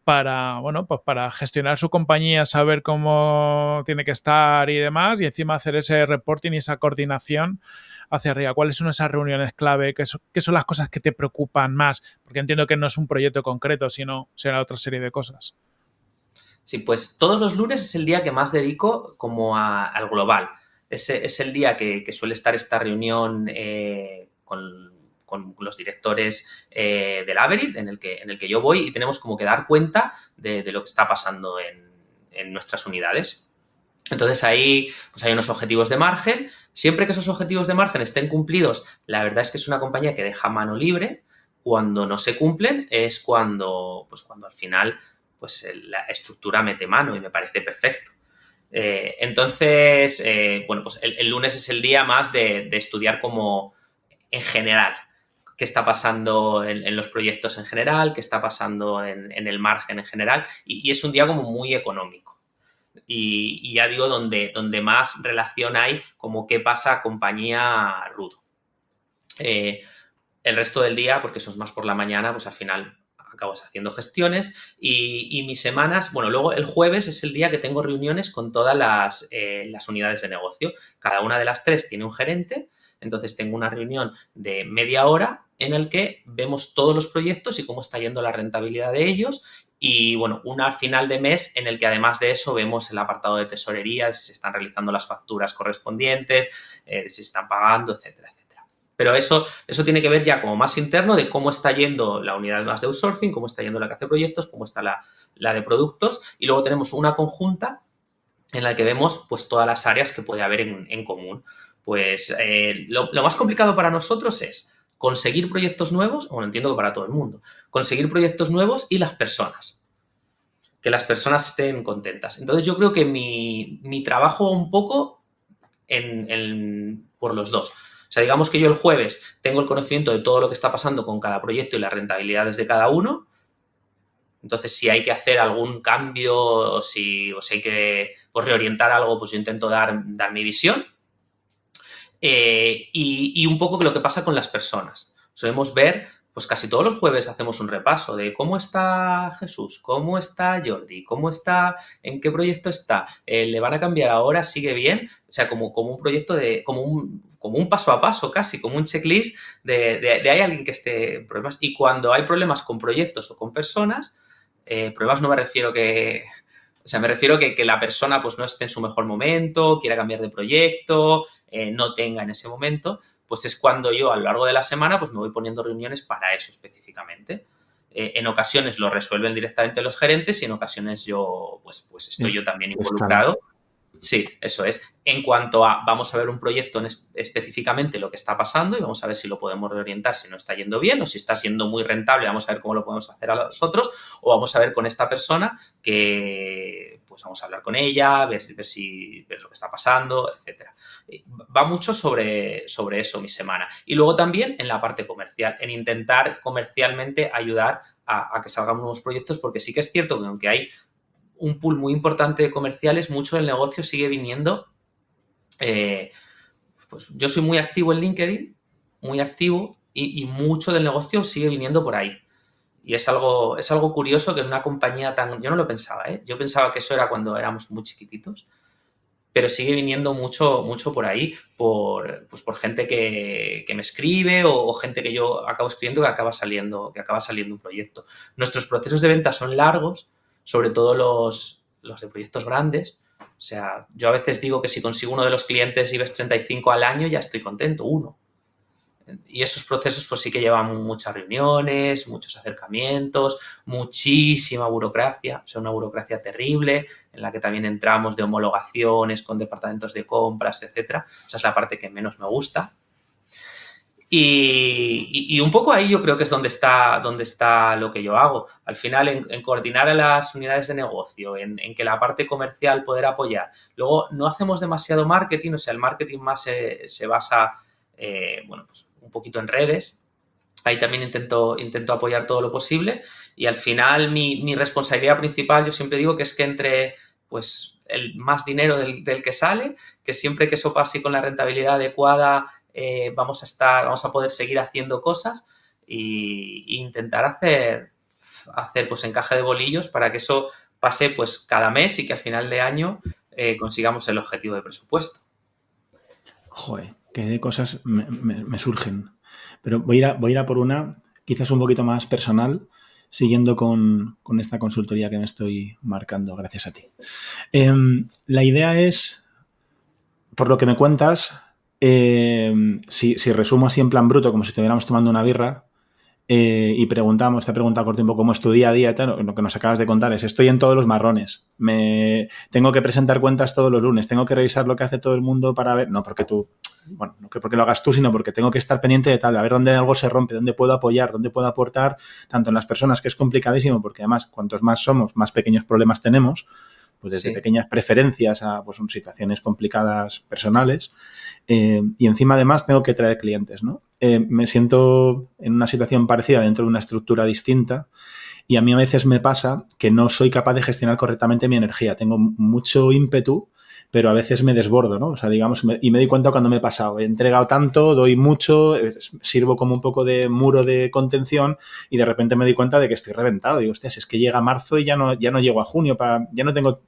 Speaker 1: para, bueno, pues para gestionar su compañía, saber cómo tiene que estar y demás, y encima hacer ese reporting y esa coordinación hacia arriba? ¿Cuáles son esas reuniones clave? ¿Qué son las cosas que te preocupan más? Porque entiendo que no es un proyecto concreto, sino será otra serie de cosas.
Speaker 3: Sí, pues todos los lunes es el día que más dedico como al global. Es el día que suele estar esta reunión con los directores del Averit, en el que yo voy, y tenemos como que dar cuenta de lo que está pasando en nuestras unidades. Entonces ahí pues hay unos objetivos de margen. Siempre que esos objetivos de margen estén cumplidos, la verdad es que es una compañía que deja mano libre Cuando no se cumplen es cuando al final pues la estructura mete mano y me parece perfecto. Entonces, pues el lunes es el día más de estudiar como en general qué está pasando en los proyectos en general, qué está pasando en el margen en general, y es un día como muy económico. Y ya digo, donde más relación hay como qué pasa compañía rudo. El resto del día, porque eso es más por la mañana, pues al final acabas haciendo gestiones y mis semanas, bueno, luego el jueves es el día que tengo reuniones con todas las unidades de negocio. Cada una de las 3 tiene un gerente, entonces tengo una reunión de media hora en el que vemos todos los proyectos y cómo está yendo la rentabilidad de ellos y, bueno, una final de mes en el que además de eso vemos el apartado de tesorería, si se están realizando las facturas correspondientes, si se están pagando, etcétera, etcétera. Pero eso tiene que ver ya como más interno de cómo está yendo la unidad más de outsourcing, cómo está yendo la que hace proyectos, cómo está la de productos. Y luego tenemos una conjunta en la que vemos pues todas las áreas que puede haber en común. Pues lo más complicado para nosotros es conseguir proyectos nuevos, bueno, entiendo que para todo el mundo, conseguir proyectos nuevos y las personas. Que las personas estén contentas. Entonces yo creo que mi trabajo un poco por los dos. O sea, digamos que yo el jueves tengo el conocimiento de todo lo que está pasando con cada proyecto y las rentabilidades de cada uno. Entonces, si hay que hacer algún cambio o si hay que reorientar algo, pues yo intento dar mi visión. Y un poco lo que pasa con las personas. Solemos ver, pues casi todos los jueves hacemos un repaso de cómo está Jesús, cómo está Jordi, cómo está, en qué proyecto está, le van a cambiar ahora, sigue bien. O sea, como un proyecto como un paso a paso casi, como un checklist de hay alguien que esté en problemas. Y cuando hay problemas con proyectos o con personas, problemas no me refiero que... O sea, me refiero que la persona pues no esté en su mejor momento, quiera cambiar de proyecto, no tenga en ese momento, pues es cuando yo a lo largo de la semana pues me voy poniendo reuniones para eso específicamente. En ocasiones lo resuelven directamente los gerentes y en ocasiones yo pues estoy yo también involucrado. Sí, eso es. En cuanto a vamos a ver un proyecto específicamente lo que está pasando y vamos a ver si lo podemos reorientar, si no está yendo bien o si está siendo muy rentable, vamos a ver cómo lo podemos hacer a nosotros o vamos a ver con esta persona que pues vamos a hablar con ella, ver lo que está pasando, etcétera. Va mucho sobre eso mi semana. Y luego también en la parte comercial, en intentar comercialmente ayudar a que salgan nuevos proyectos, porque sí que es cierto que aunque hay un pool muy importante de comerciales, mucho del negocio sigue viniendo. Pues yo soy muy activo en LinkedIn, muy activo, y mucho del negocio sigue viniendo por ahí. Y es algo curioso que en una compañía tan... Yo no lo pensaba, ¿eh? Yo pensaba que eso era cuando éramos muy chiquititos, pero sigue viniendo mucho por ahí, por gente que me escribe o gente que yo acabo escribiendo que acaba saliendo un proyecto. Nuestros procesos de venta son largos, sobre todo los de proyectos grandes. O sea, yo a veces digo que si consigo uno de los clientes IBEX 35 al año, ya estoy contento, uno. Y esos procesos pues sí que llevan muchas reuniones, muchos acercamientos, muchísima burocracia, o sea, una burocracia terrible en la que también entramos de homologaciones con departamentos de compras, etcétera. Esa es la parte que menos me gusta. Y un poco ahí yo creo que es donde está lo que yo hago. Al final, en coordinar a las unidades de negocio, en que la parte comercial poder apoyar. Luego, no hacemos demasiado marketing, o sea, el marketing más se basa, pues un poquito en redes. Ahí también intento apoyar todo lo posible. Y al final, mi responsabilidad principal, yo siempre digo que es que entre, pues, el más dinero del que sale, que siempre que eso pase con la rentabilidad adecuada, vamos a poder seguir haciendo cosas e intentar hacer pues encaje de bolillos para que eso pase pues cada mes y que al final de año consigamos el objetivo de presupuesto.
Speaker 2: Joder, qué de cosas me surgen. Pero voy a ir a por una quizás un poquito más personal, siguiendo con esta consultoría que me estoy marcando gracias a ti. La idea es, por lo que me cuentas, si resumo así en plan bruto, como si estuviéramos tomando una birra, y te preguntaba por tiempo cómo es tu día a día, tal, lo que nos acabas de contar es, estoy en todos los marrones, tengo que presentar cuentas todos los lunes, tengo que revisar lo que hace todo el mundo para ver, no, porque tú bueno, no que porque lo hagas tú, sino porque tengo que estar pendiente de tal, a ver dónde algo se rompe, dónde puedo apoyar, dónde puedo aportar, tanto en las personas, que es complicadísimo, porque además, cuantos más somos, más pequeños problemas tenemos, pues desde
Speaker 3: Sí.
Speaker 2: pequeñas preferencias a pues, situaciones complicadas personales. Y encima, además, tengo que traer clientes, ¿no? Me siento en una situación parecida dentro de una estructura distinta y a mí a veces me pasa que no soy capaz de gestionar correctamente mi energía. Tengo mucho ímpetu, pero a veces me desbordo, ¿no? O sea, digamos, y me doy cuenta cuando me he pasado. He entregado tanto, doy mucho, sirvo como un poco de muro de contención y de repente me doy cuenta de que estoy reventado. Y, hostia, es que llega marzo y ya no llego a junio, ya no tengo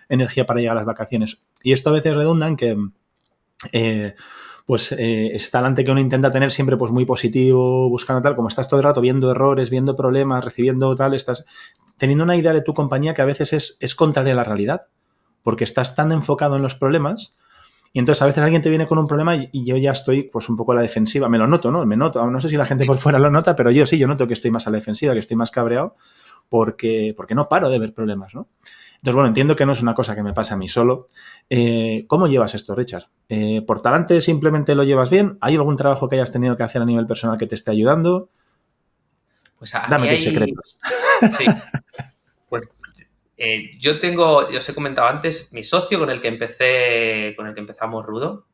Speaker 2: energía para llegar a las vacaciones. Y esto a veces redunda en que es talante que uno intenta tener siempre pues muy positivo, buscando tal, como estás todo el rato viendo errores, viendo problemas, recibiendo tal, estás teniendo una idea de tu compañía que a veces es contraria a la realidad, porque estás tan enfocado en los problemas y entonces a veces alguien te viene con un problema y yo ya estoy pues un poco a la defensiva, me lo noto, ¿no? Me noto, no sé si la gente por fuera lo nota, pero yo sí, yo noto que estoy más a la defensiva, que estoy más cabreado porque no paro de ver problemas, ¿no? Entonces, bueno, entiendo que no es una cosa que me pase a mí solo. ¿Cómo llevas esto, Richard? ¿Por talante simplemente lo llevas bien? ¿Hay algún trabajo que hayas tenido que hacer a nivel personal que te esté ayudando?
Speaker 3: Pues a mí
Speaker 2: Dame tus
Speaker 3: hay...
Speaker 2: secretos.
Speaker 3: Sí, pues yo os he comentado antes, mi socio con el que empezamos Rudo,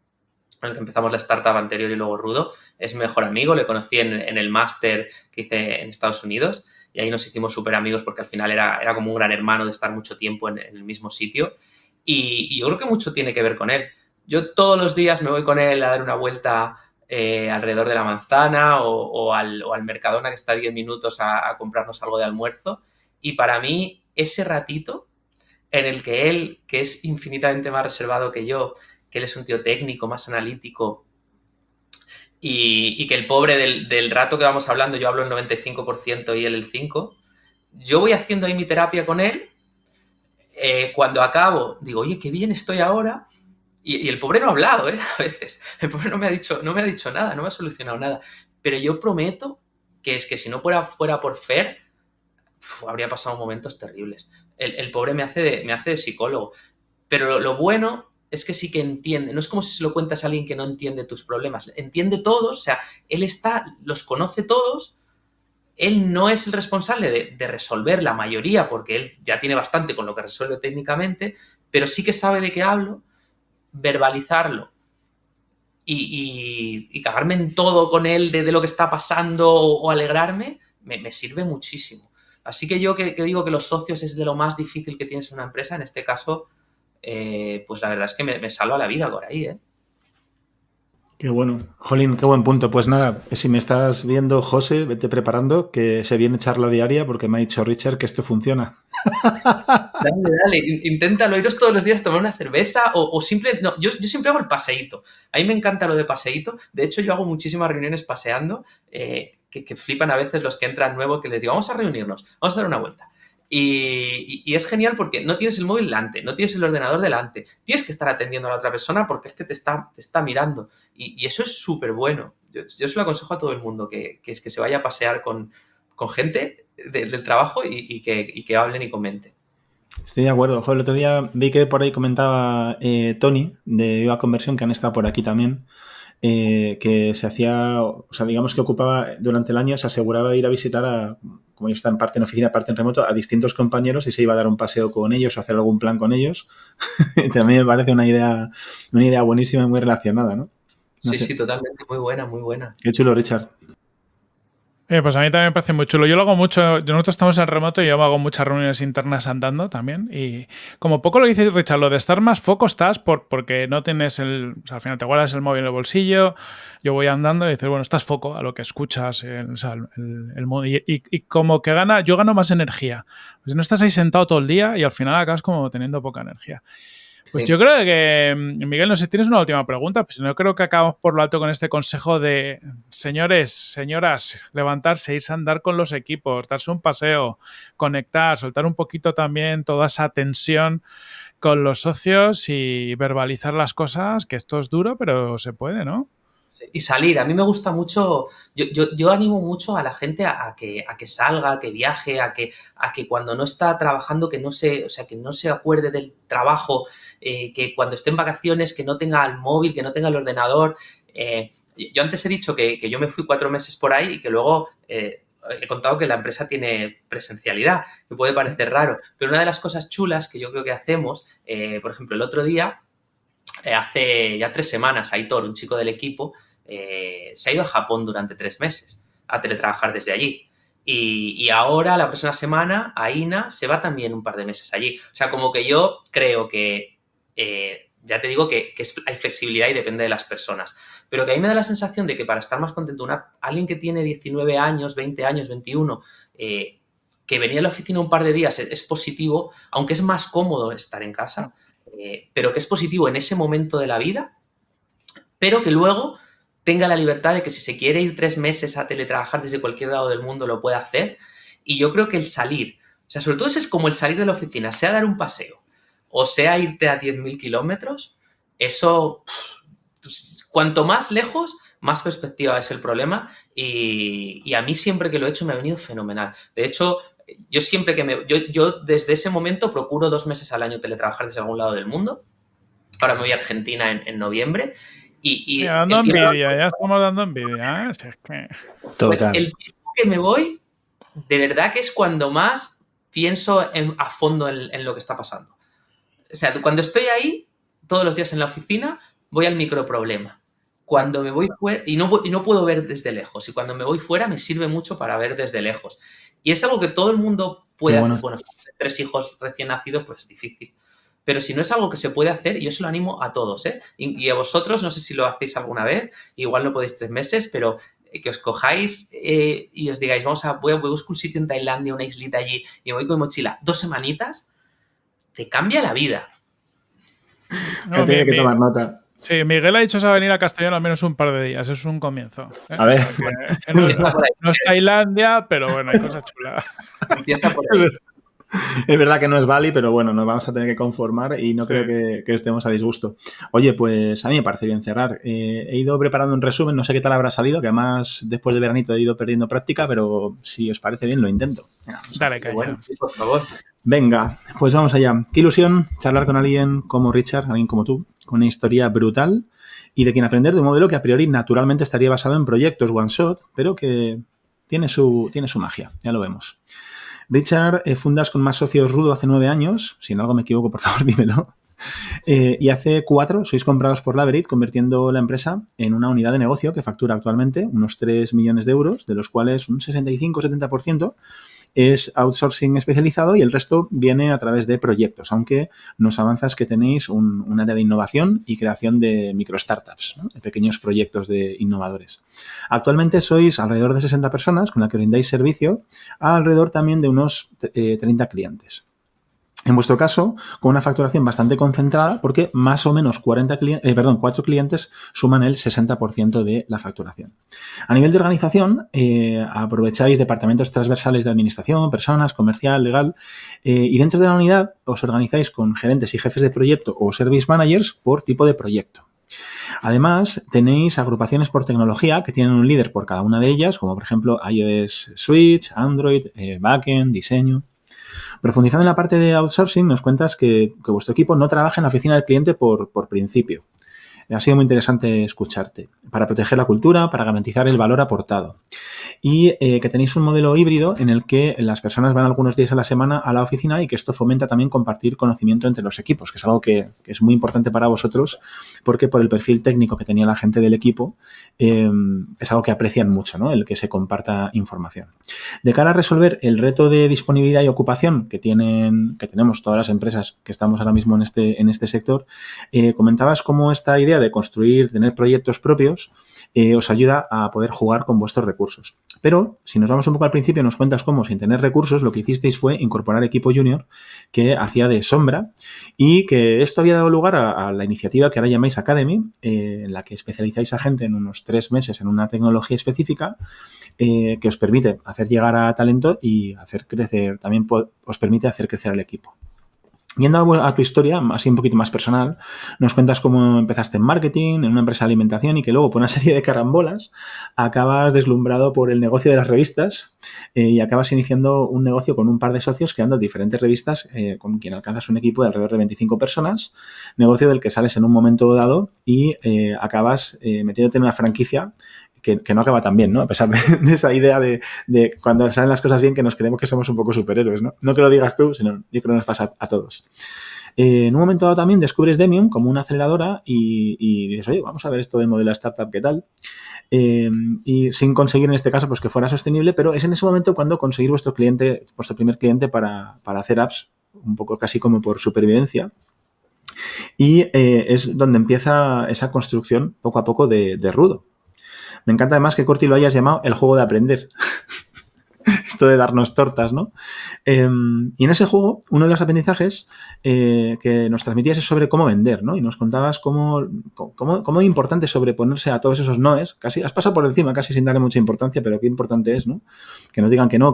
Speaker 3: con el que empezamos la startup anterior y luego Rudo, es mi mejor amigo, le conocí en el máster que hice en Estados Unidos y ahí nos hicimos súper amigos porque al final era como un gran hermano de estar mucho tiempo en el mismo sitio y yo creo que mucho tiene que ver con él. Yo todos los días me voy con él a dar una vuelta alrededor de la manzana o al Mercadona que está a 10 minutos a comprarnos algo de almuerzo y para mí ese ratito en el que él, que es infinitamente más reservado que él es un tío técnico, más analítico, y que el pobre del rato que vamos hablando, yo hablo el 95% y él el 5%, yo voy haciendo ahí mi terapia con él, cuando acabo digo, oye, qué bien estoy ahora, y el pobre no ha hablado, a veces, el pobre no me ha dicho nada, no me ha solucionado nada, pero yo prometo que es que si no fuera por Fer, habría pasado momentos terribles. El pobre me hace de psicólogo. Pero lo bueno es que sí que entiende. No es como si se lo cuentas a alguien que no entiende tus problemas. Entiende todos, o sea, él los conoce todos. Él no es el responsable de resolver la mayoría, porque él ya tiene bastante con lo que resuelve técnicamente, pero sí que sabe de qué hablo, verbalizarlo y cagarme en todo con él de lo que está pasando o alegrarme, me sirve muchísimo. Así que yo que digo que los socios es de lo más difícil que tienes en una empresa, en este caso, pues la verdad es que me salva la vida por ahí, ¿eh?
Speaker 2: Qué bueno. Jolín, qué buen punto. Pues nada, si me estás viendo, José, vete preparando, que se viene charla diaria porque me ha dicho Richard que esto funciona.
Speaker 3: Dale, inténtalo, iros todos los días a tomar una cerveza o simple... No, yo siempre hago el paseíto. A mí me encanta lo de paseíto. De hecho, yo hago muchísimas reuniones paseando, que flipan a veces los que entran nuevos, que les digo, vamos a reunirnos, vamos a dar una vuelta. Y es genial porque no tienes el móvil delante, no tienes el ordenador delante, tienes que estar atendiendo a la otra persona porque es que te está mirando. Y eso es súper bueno. Yo se lo aconsejo a todo el mundo, que se vaya a pasear con gente del trabajo y que hablen y comenten.
Speaker 2: Estoy de acuerdo. Joder, el otro día vi que por ahí comentaba Tony de Viva Conversión, que han estado por aquí también, que se hacía, o sea, digamos que ocupaba durante el año, se aseguraba de ir a visitar como ellos están parte en oficina, parte en remoto, a distintos compañeros y se iba a dar un paseo con ellos o hacer algún plan con ellos. También me parece una idea buenísima y muy relacionada, ¿no? No
Speaker 3: Sí,
Speaker 2: sé.
Speaker 3: sí, totalmente. Muy buena, muy buena.
Speaker 2: Qué chulo, Richard.
Speaker 1: Pues a mí también me parece muy chulo. Yo lo hago mucho, nosotros estamos en remoto y yo hago muchas reuniones internas andando también. Y como poco lo dice Richard, lo de estar más foco estás porque no tienes o sea, al final te guardas el móvil en el bolsillo, yo voy andando y dices, bueno, estás foco a lo que escuchas, o sea, el móvil. Y como que yo gano más energía. Pues no estás ahí sentado todo el día y al final acabas como teniendo poca energía. Pues
Speaker 3: Sí.
Speaker 1: yo creo que, Miguel, no sé si tienes una última pregunta, pues no creo que acabamos por lo alto con este consejo de señores, señoras, levantarse, irse a andar con los equipos, darse un paseo, conectar, soltar un poquito también toda esa tensión con los socios y verbalizar las cosas, que esto es duro, pero se puede, ¿no?
Speaker 3: Y salir, a mí me gusta mucho, yo animo mucho a la gente a que salga, a que viaje, a que cuando no está trabajando, que no se acuerde del trabajo, que cuando esté en vacaciones, que no tenga el móvil, que no tenga el ordenador. Yo antes he dicho que yo me fui 4 meses por ahí y que luego he contado que la empresa tiene presencialidad, que puede parecer raro, pero una de las cosas chulas que yo creo que hacemos, por ejemplo, el otro día, hace ya 3 semanas, Aitor, un chico del equipo, se ha ido a Japón durante 3 meses a teletrabajar desde allí. Y ahora, la próxima semana, Aina se va también un par de meses allí. O sea, como que yo creo que, ya te digo que hay flexibilidad y depende de las personas. Pero que a mí me da la sensación de que para estar más contento, alguien que tiene 19 años, 20 años, 21, que venía a la oficina un par de días es positivo, aunque es más cómodo estar en casa, pero que es positivo en ese momento de la vida, pero que luego tenga la libertad de que si se quiere ir 3 meses a teletrabajar desde cualquier lado del mundo lo puede hacer. Y yo creo que el salir, o sea, sobre todo es como el salir de la oficina, sea dar un paseo o sea irte a 10.000 kilómetros, eso, cuanto más lejos, más perspectiva es el problema, y a mí siempre que lo he hecho me ha venido fenomenal. De hecho, yo siempre que yo desde ese momento procuro 2 meses al año teletrabajar desde algún lado del mundo. Ahora me voy a Argentina en noviembre. Y
Speaker 1: dando envidia, ya estamos dando envidia, ¿eh? Si es que...
Speaker 3: Pues el tiempo que me voy, de verdad que es cuando más pienso a fondo en lo que está pasando. O sea, cuando estoy ahí, todos los días en la oficina, voy al microproblema. Cuando me voy fuera, y no puedo ver desde lejos, y cuando me voy fuera me sirve mucho para ver desde lejos. Y es algo que todo el mundo puede hacer. Bueno, 3 hijos recién nacidos, pues es difícil. Pero si no es algo que se puede hacer, yo se lo animo a todos, ¿eh? Y a vosotros, no sé si lo hacéis alguna vez, igual no podéis 3 meses, pero que os cojáis y os digáis, voy a buscar un sitio en Tailandia, una islita allí, y me voy con mi mochila 2 semanitas, te cambia la vida.
Speaker 2: No, tiene que tomar nota.
Speaker 1: Sí, Miguel ha dicho que va a venir a Castellón al menos un par de días. Eso es un comienzo.
Speaker 2: A ver.
Speaker 1: O sea, que no es Tailandia, pero bueno, hay cosas chulas.
Speaker 3: Empieza por ahí.
Speaker 2: Es verdad que no es Bali, pero bueno, nos vamos a tener que conformar y no creo que estemos a disgusto. Oye, pues a mí me parece bien cerrar. He ido preparando un resumen, no sé qué tal habrá salido, que además después de veranito he ido perdiendo práctica, pero si os parece bien lo intento.
Speaker 1: Dale, caña.
Speaker 3: Bueno, por favor.
Speaker 2: Venga, pues vamos allá. Qué ilusión charlar con alguien como Richard, alguien como tú, con una historia brutal y de quien aprender de un modelo que a priori naturalmente estaría basado en proyectos one shot, pero que tiene su magia, ya lo vemos. Richard, fundas con más socios Rudo hace 9 años. Si en algo me equivoco, por favor, dímelo. Y hace 4 sois comprados por Laverit, convirtiendo la empresa en una unidad de negocio que factura actualmente unos 3 millones de euros, de los cuales un 65-70% es outsourcing especializado y el resto viene a través de proyectos, aunque nos avanzas que tenéis un área de innovación y creación de micro-startups, ¿no? De pequeños proyectos de innovadores. Actualmente sois alrededor de 60 personas con las que brindáis servicio a alrededor también de unos 30 clientes. En vuestro caso, con una facturación bastante concentrada porque más o menos 4 clientes suman el 60% de la facturación. A nivel de organización, aprovecháis departamentos transversales de administración, personas, comercial, legal, y dentro de la unidad os organizáis con gerentes y jefes de proyecto o service managers por tipo de proyecto. Además, tenéis agrupaciones por tecnología que tienen un líder por cada una de ellas, como por ejemplo iOS Switch, Android, Backend, diseño. Profundizando en la parte de outsourcing, nos cuentas que vuestro equipo no trabaja en la oficina del cliente por principio. Ha sido muy interesante escucharte, para proteger la cultura, para garantizar el valor aportado. Y que tenéis un modelo híbrido en el que las personas van algunos días a la semana a la oficina y que esto fomenta también compartir conocimiento entre los equipos, que es algo que es muy importante para vosotros porque por el perfil técnico que tenía la gente del equipo es algo que aprecian mucho, ¿no? El que se comparta información. De cara a resolver el reto de disponibilidad y ocupación que tenemos todas las empresas que estamos ahora mismo en este sector, comentabas cómo esta idea de tener proyectos propios os ayuda a poder jugar con vuestros recursos. Pero, si nos vamos un poco al principio, nos cuentas cómo, sin tener recursos, lo que hicisteis fue incorporar equipo junior que hacía de sombra y que esto había dado lugar a la iniciativa que ahora llamáis Academy, en la que especializáis a gente en unos 3 meses en una tecnología específica que os permite hacer llegar a talento y hacer crecer, también os permite hacer crecer al equipo. Yendo a tu historia, así un poquito más personal, nos cuentas cómo empezaste en marketing, en una empresa de alimentación y que luego por una serie de carambolas acabas deslumbrado por el negocio de las revistas y acabas iniciando un negocio con un par de socios creando diferentes revistas con quien alcanzas un equipo de alrededor de 25 personas, negocio del que sales en un momento dado y acabas metiéndote en una franquicia que no acaba tan bien, ¿no? A pesar de esa idea de cuando salen las cosas bien que nos creemos que somos un poco superhéroes, ¿no? No que lo digas tú, sino yo creo que nos pasa a todos. En un momento dado también descubres Demium como una aceleradora y dices, oye, vamos a ver esto del modelo de startup, ¿qué tal? Y sin conseguir en este caso pues que fuera sostenible, pero es en ese momento cuando conseguir vuestro primer cliente para hacer apps, un poco casi como por supervivencia. Y es donde empieza esa construcción poco a poco de Rudo. Me encanta además que Corti lo hayas llamado el juego de aprender. Esto de darnos tortas, ¿no? Y en ese juego, uno de los aprendizajes que nos transmitías es sobre cómo vender, ¿no? Y nos contabas cómo es importante sobreponerse a todos esos noes. Casi has pasado por encima, casi sin darle mucha importancia, pero qué importante es, ¿no? Que nos digan que no,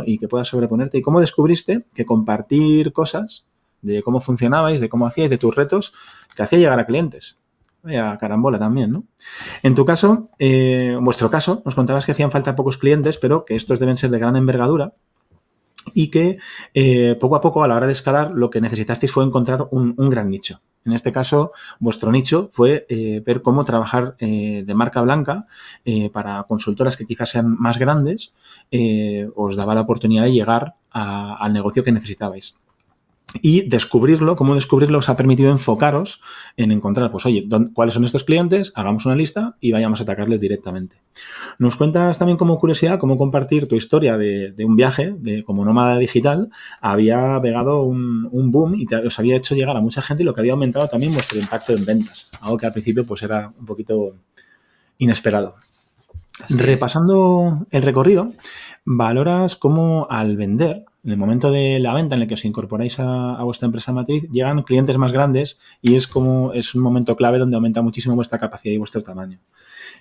Speaker 2: y que puedas sobreponerte. Y cómo descubriste que compartir cosas de cómo funcionabais, de cómo hacíais, de tus retos, te hacía llegar a clientes. A carambola también, ¿no? En tu caso, en vuestro caso, nos contabas que hacían falta pocos clientes, pero que estos deben ser de gran envergadura y que poco a poco, a la hora de escalar, lo que necesitasteis fue encontrar un gran nicho. En este caso, vuestro nicho fue ver cómo trabajar de marca blanca para consultoras que quizás sean más grandes, os daba la oportunidad de llegar al negocio que necesitabais. Y cómo descubrirlo os ha permitido enfocaros en encontrar, pues oye, ¿cuáles son estos clientes? Hagamos una lista y vayamos a atacarles directamente. Nos cuentas también como curiosidad cómo compartir tu historia de un viaje, como nómada digital, había pegado un boom y os había hecho llegar a mucha gente y lo que había aumentado también vuestro impacto en ventas. Algo que al principio pues era un poquito inesperado. Repasando el recorrido, valoras cómo al vender, en el momento de la venta en el que os incorporáis a vuestra empresa matriz, llegan clientes más grandes y es un momento clave donde aumenta muchísimo vuestra capacidad y vuestro tamaño.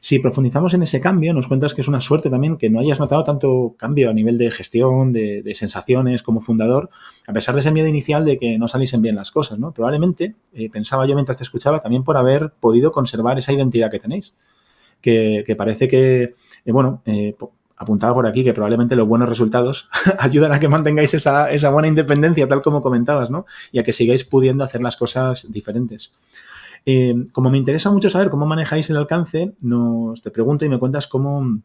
Speaker 2: Si profundizamos en ese cambio, nos cuentas que es una suerte también que no hayas notado tanto cambio a nivel de gestión, de sensaciones como fundador, a pesar de ese miedo inicial de que no saliesen bien las cosas, ¿no? Probablemente, pensaba yo mientras te escuchaba, también por haber podido conservar esa identidad que tenéis. Que parece que, apuntaba por aquí que probablemente los buenos resultados ayudan a que mantengáis esa buena independencia, tal como comentabas, ¿no? Y a que sigáis pudiendo hacer las cosas diferentes. Como me interesa mucho saber cómo manejáis el alcance, te pregunto y me cuentas cómo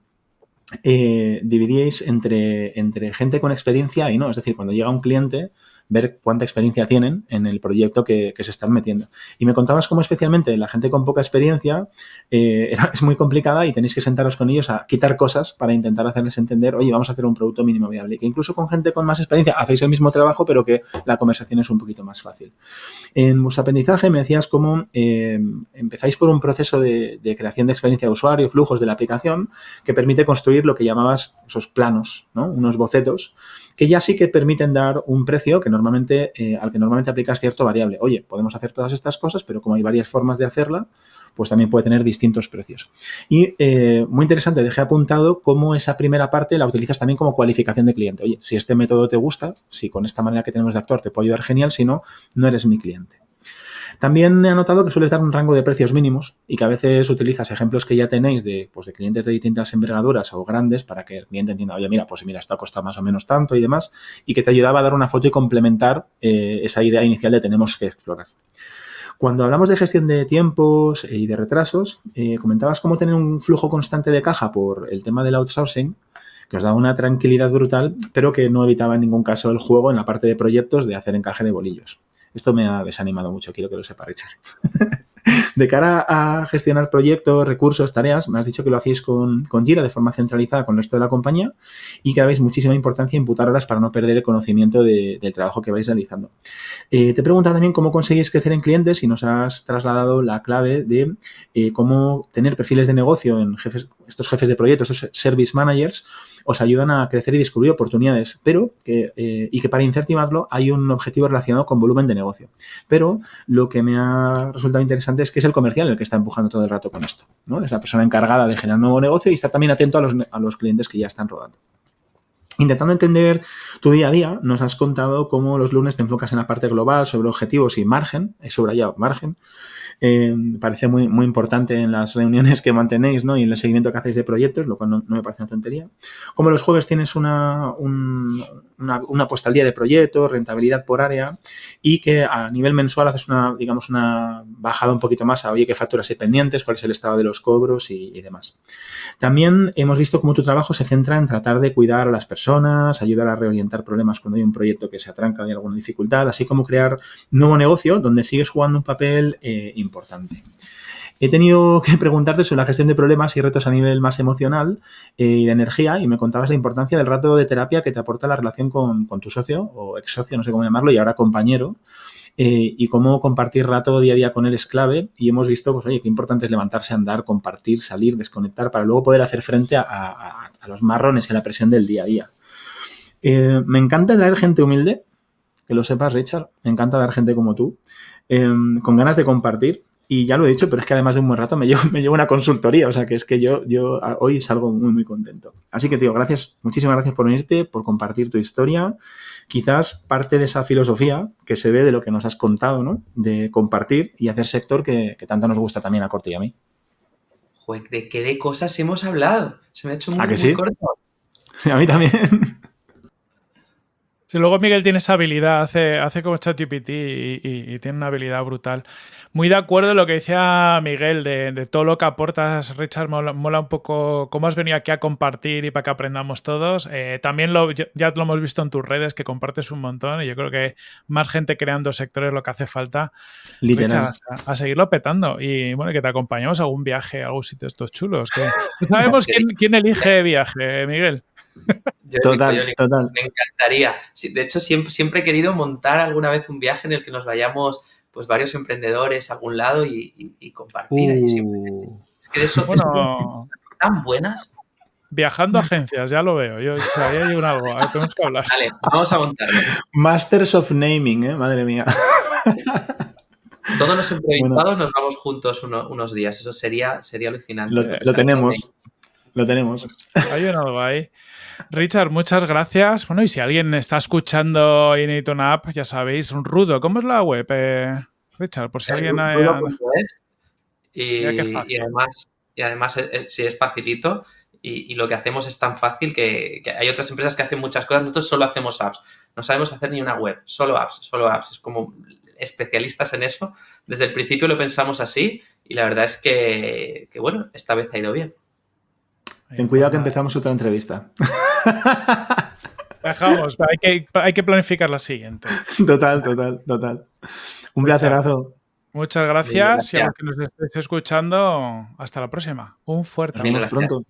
Speaker 2: dividíais entre gente con experiencia y no. Es decir, cuando llega un cliente, ver cuánta experiencia tienen en el proyecto que se están metiendo. Y me contabas cómo especialmente la gente con poca experiencia es muy complicada y tenéis que sentaros con ellos a quitar cosas para intentar hacerles entender, oye, vamos a hacer un producto mínimo viable. Que incluso con gente con más experiencia hacéis el mismo trabajo, pero que la conversación es un poquito más fácil. En vuestro aprendizaje me decías cómo empezáis por un proceso de creación de experiencia de usuario, flujos de la aplicación, que permite construir lo que llamabas esos planos, ¿no? Unos bocetos, que ya sí que permiten dar un precio que al que normalmente aplicas cierto variable. Oye, podemos hacer todas estas cosas, pero como hay varias formas de hacerla, pues también puede tener distintos precios. Y muy interesante, dejé apuntado cómo esa primera parte la utilizas también como cualificación de cliente. Oye, si este método te gusta, si con esta manera que tenemos de actuar te puedo ayudar, genial, si no, no eres mi cliente. También he notado que sueles dar un rango de precios mínimos y que a veces utilizas ejemplos que ya tenéis de clientes de distintas envergaduras o grandes para que el cliente entienda, oye, mira, esto ha costado más o menos tanto y demás, y que te ayudaba a dar una foto y complementar esa idea inicial de tenemos que explorar. Cuando hablamos de gestión de tiempos y de retrasos, comentabas cómo tener un flujo constante de caja por el tema del outsourcing, que os daba una tranquilidad brutal, pero que no evitaba en ningún caso el juego en la parte de proyectos de hacer encaje de bolillos. Esto me ha desanimado mucho, quiero que lo sepa, Richard. De cara a gestionar proyectos, recursos, tareas, me has dicho que lo hacéis con Jira de forma centralizada con el resto de la compañía y que habéis muchísima importancia en imputar horas para no perder el conocimiento del trabajo que vais realizando. Te he preguntado también cómo conseguís crecer en clientes y nos has trasladado la clave de cómo tener perfiles de negocio en estos jefes de proyectos, estos service managers, os ayudan a crecer y descubrir oportunidades, pero que para incentivarlo hay un objetivo relacionado con volumen de negocio. Pero lo que me ha resultado interesante es que es el comercial el que está empujando todo el rato con esto, ¿no? Es la persona encargada de generar nuevo negocio y está también atento a los clientes que ya están rodando. Intentando entender tu día a día, nos has contado cómo los lunes te enfocas en la parte global sobre objetivos y margen, he subrayado margen. Parece muy, muy importante en las reuniones que mantenéis, ¿no? Y en el seguimiento que hacéis de proyectos, lo cual no me parece una tontería. Como los jueves tienes una puesta al día de proyectos, rentabilidad por área, y que a nivel mensual haces una bajada un poquito más a, oye, qué facturas hay pendientes, cuál es el estado de los cobros y demás. También hemos visto cómo tu trabajo se centra en tratar de cuidar a las personas, ayudar a reorientar problemas cuando hay un proyecto que se atranca o hay alguna dificultad, así como crear nuevo negocio donde sigues jugando un papel importante. He tenido que preguntarte sobre la gestión de problemas y retos a nivel más emocional y de energía, y me contabas la importancia del rato de terapia que te aporta la relación con tu socio o ex socio, no sé cómo llamarlo, y ahora compañero, y cómo compartir rato día a día con él es clave. Y hemos visto, pues oye, qué importante es levantarse, andar, compartir, salir, desconectar, para luego poder hacer frente a los marrones y a la presión del día a día. Me encanta traer gente humilde, que lo sepas, Richard. Me encanta dar gente como tú, con ganas de compartir. Y ya lo he dicho, pero es que además de un buen rato me llevo una consultoría. O sea, que es que yo hoy salgo muy, muy contento. Así que, tío, gracias, muchísimas gracias por unirte, por compartir tu historia. Quizás parte de esa filosofía que se ve de lo que nos has contado, ¿no? De compartir y hacer sector que tanto nos gusta también a Corte y a mí.
Speaker 3: Joder, ¿de qué de cosas hemos hablado? Se me ha hecho muy,
Speaker 2: ¿A que
Speaker 3: muy
Speaker 2: sí?
Speaker 3: corto.
Speaker 2: Sí, a mí también.
Speaker 1: Sí, luego Miguel tiene esa habilidad, hace como ChatGPT y tiene una habilidad brutal. Muy de acuerdo en lo que decía Miguel de todo lo que aportas, Richard, mola un poco cómo has venido aquí a compartir y para que aprendamos todos. También ya lo hemos visto en tus redes, que compartes un montón y yo creo que más gente creando sectores es lo que hace falta.
Speaker 2: Literal.
Speaker 1: Richard, a seguirlo petando y bueno, que te acompañemos a algún viaje, a algún sitio de estos chulos. Que no sabemos quién elige viaje, Miguel.
Speaker 2: Total.
Speaker 3: Me encantaría. Sí, de hecho, siempre he querido montar alguna vez un viaje en el que nos vayamos pues varios emprendedores a algún lado y compartir. Ahí es que de eso tan buenas.
Speaker 1: Viajando a agencias, ya lo veo. Yo ahí hay algo, tenemos que hablar.
Speaker 3: Vale, vamos a montarlo.
Speaker 2: Masters of Naming, madre mía.
Speaker 3: Todos los entrevistados nos vamos juntos unos días. Eso sería alucinante.
Speaker 2: Lo tenemos. Lo tenemos.
Speaker 1: Pues hay algo ahí. Richard, muchas gracias. Bueno, y si alguien está escuchando y necesita una app, ya sabéis, un Rudo. ¿Cómo es la web, Richard? Por si alguien...
Speaker 3: Y además sí es facilito y lo que hacemos es tan fácil que hay otras empresas que hacen muchas cosas. Nosotros solo hacemos apps. No sabemos hacer ni una web. Solo apps. Es como especialistas en eso. Desde el principio lo pensamos así y la verdad es que bueno, esta vez ha ido bien.
Speaker 2: Ten cuidado que empezamos otra entrevista.
Speaker 1: Dejamos, hay que planificar la siguiente.
Speaker 2: Total. Un placerazo.
Speaker 1: Muchas gracias. Y a los que nos estéis escuchando, hasta la próxima. Un fuerte abrazo.
Speaker 2: Nos vemos pronto.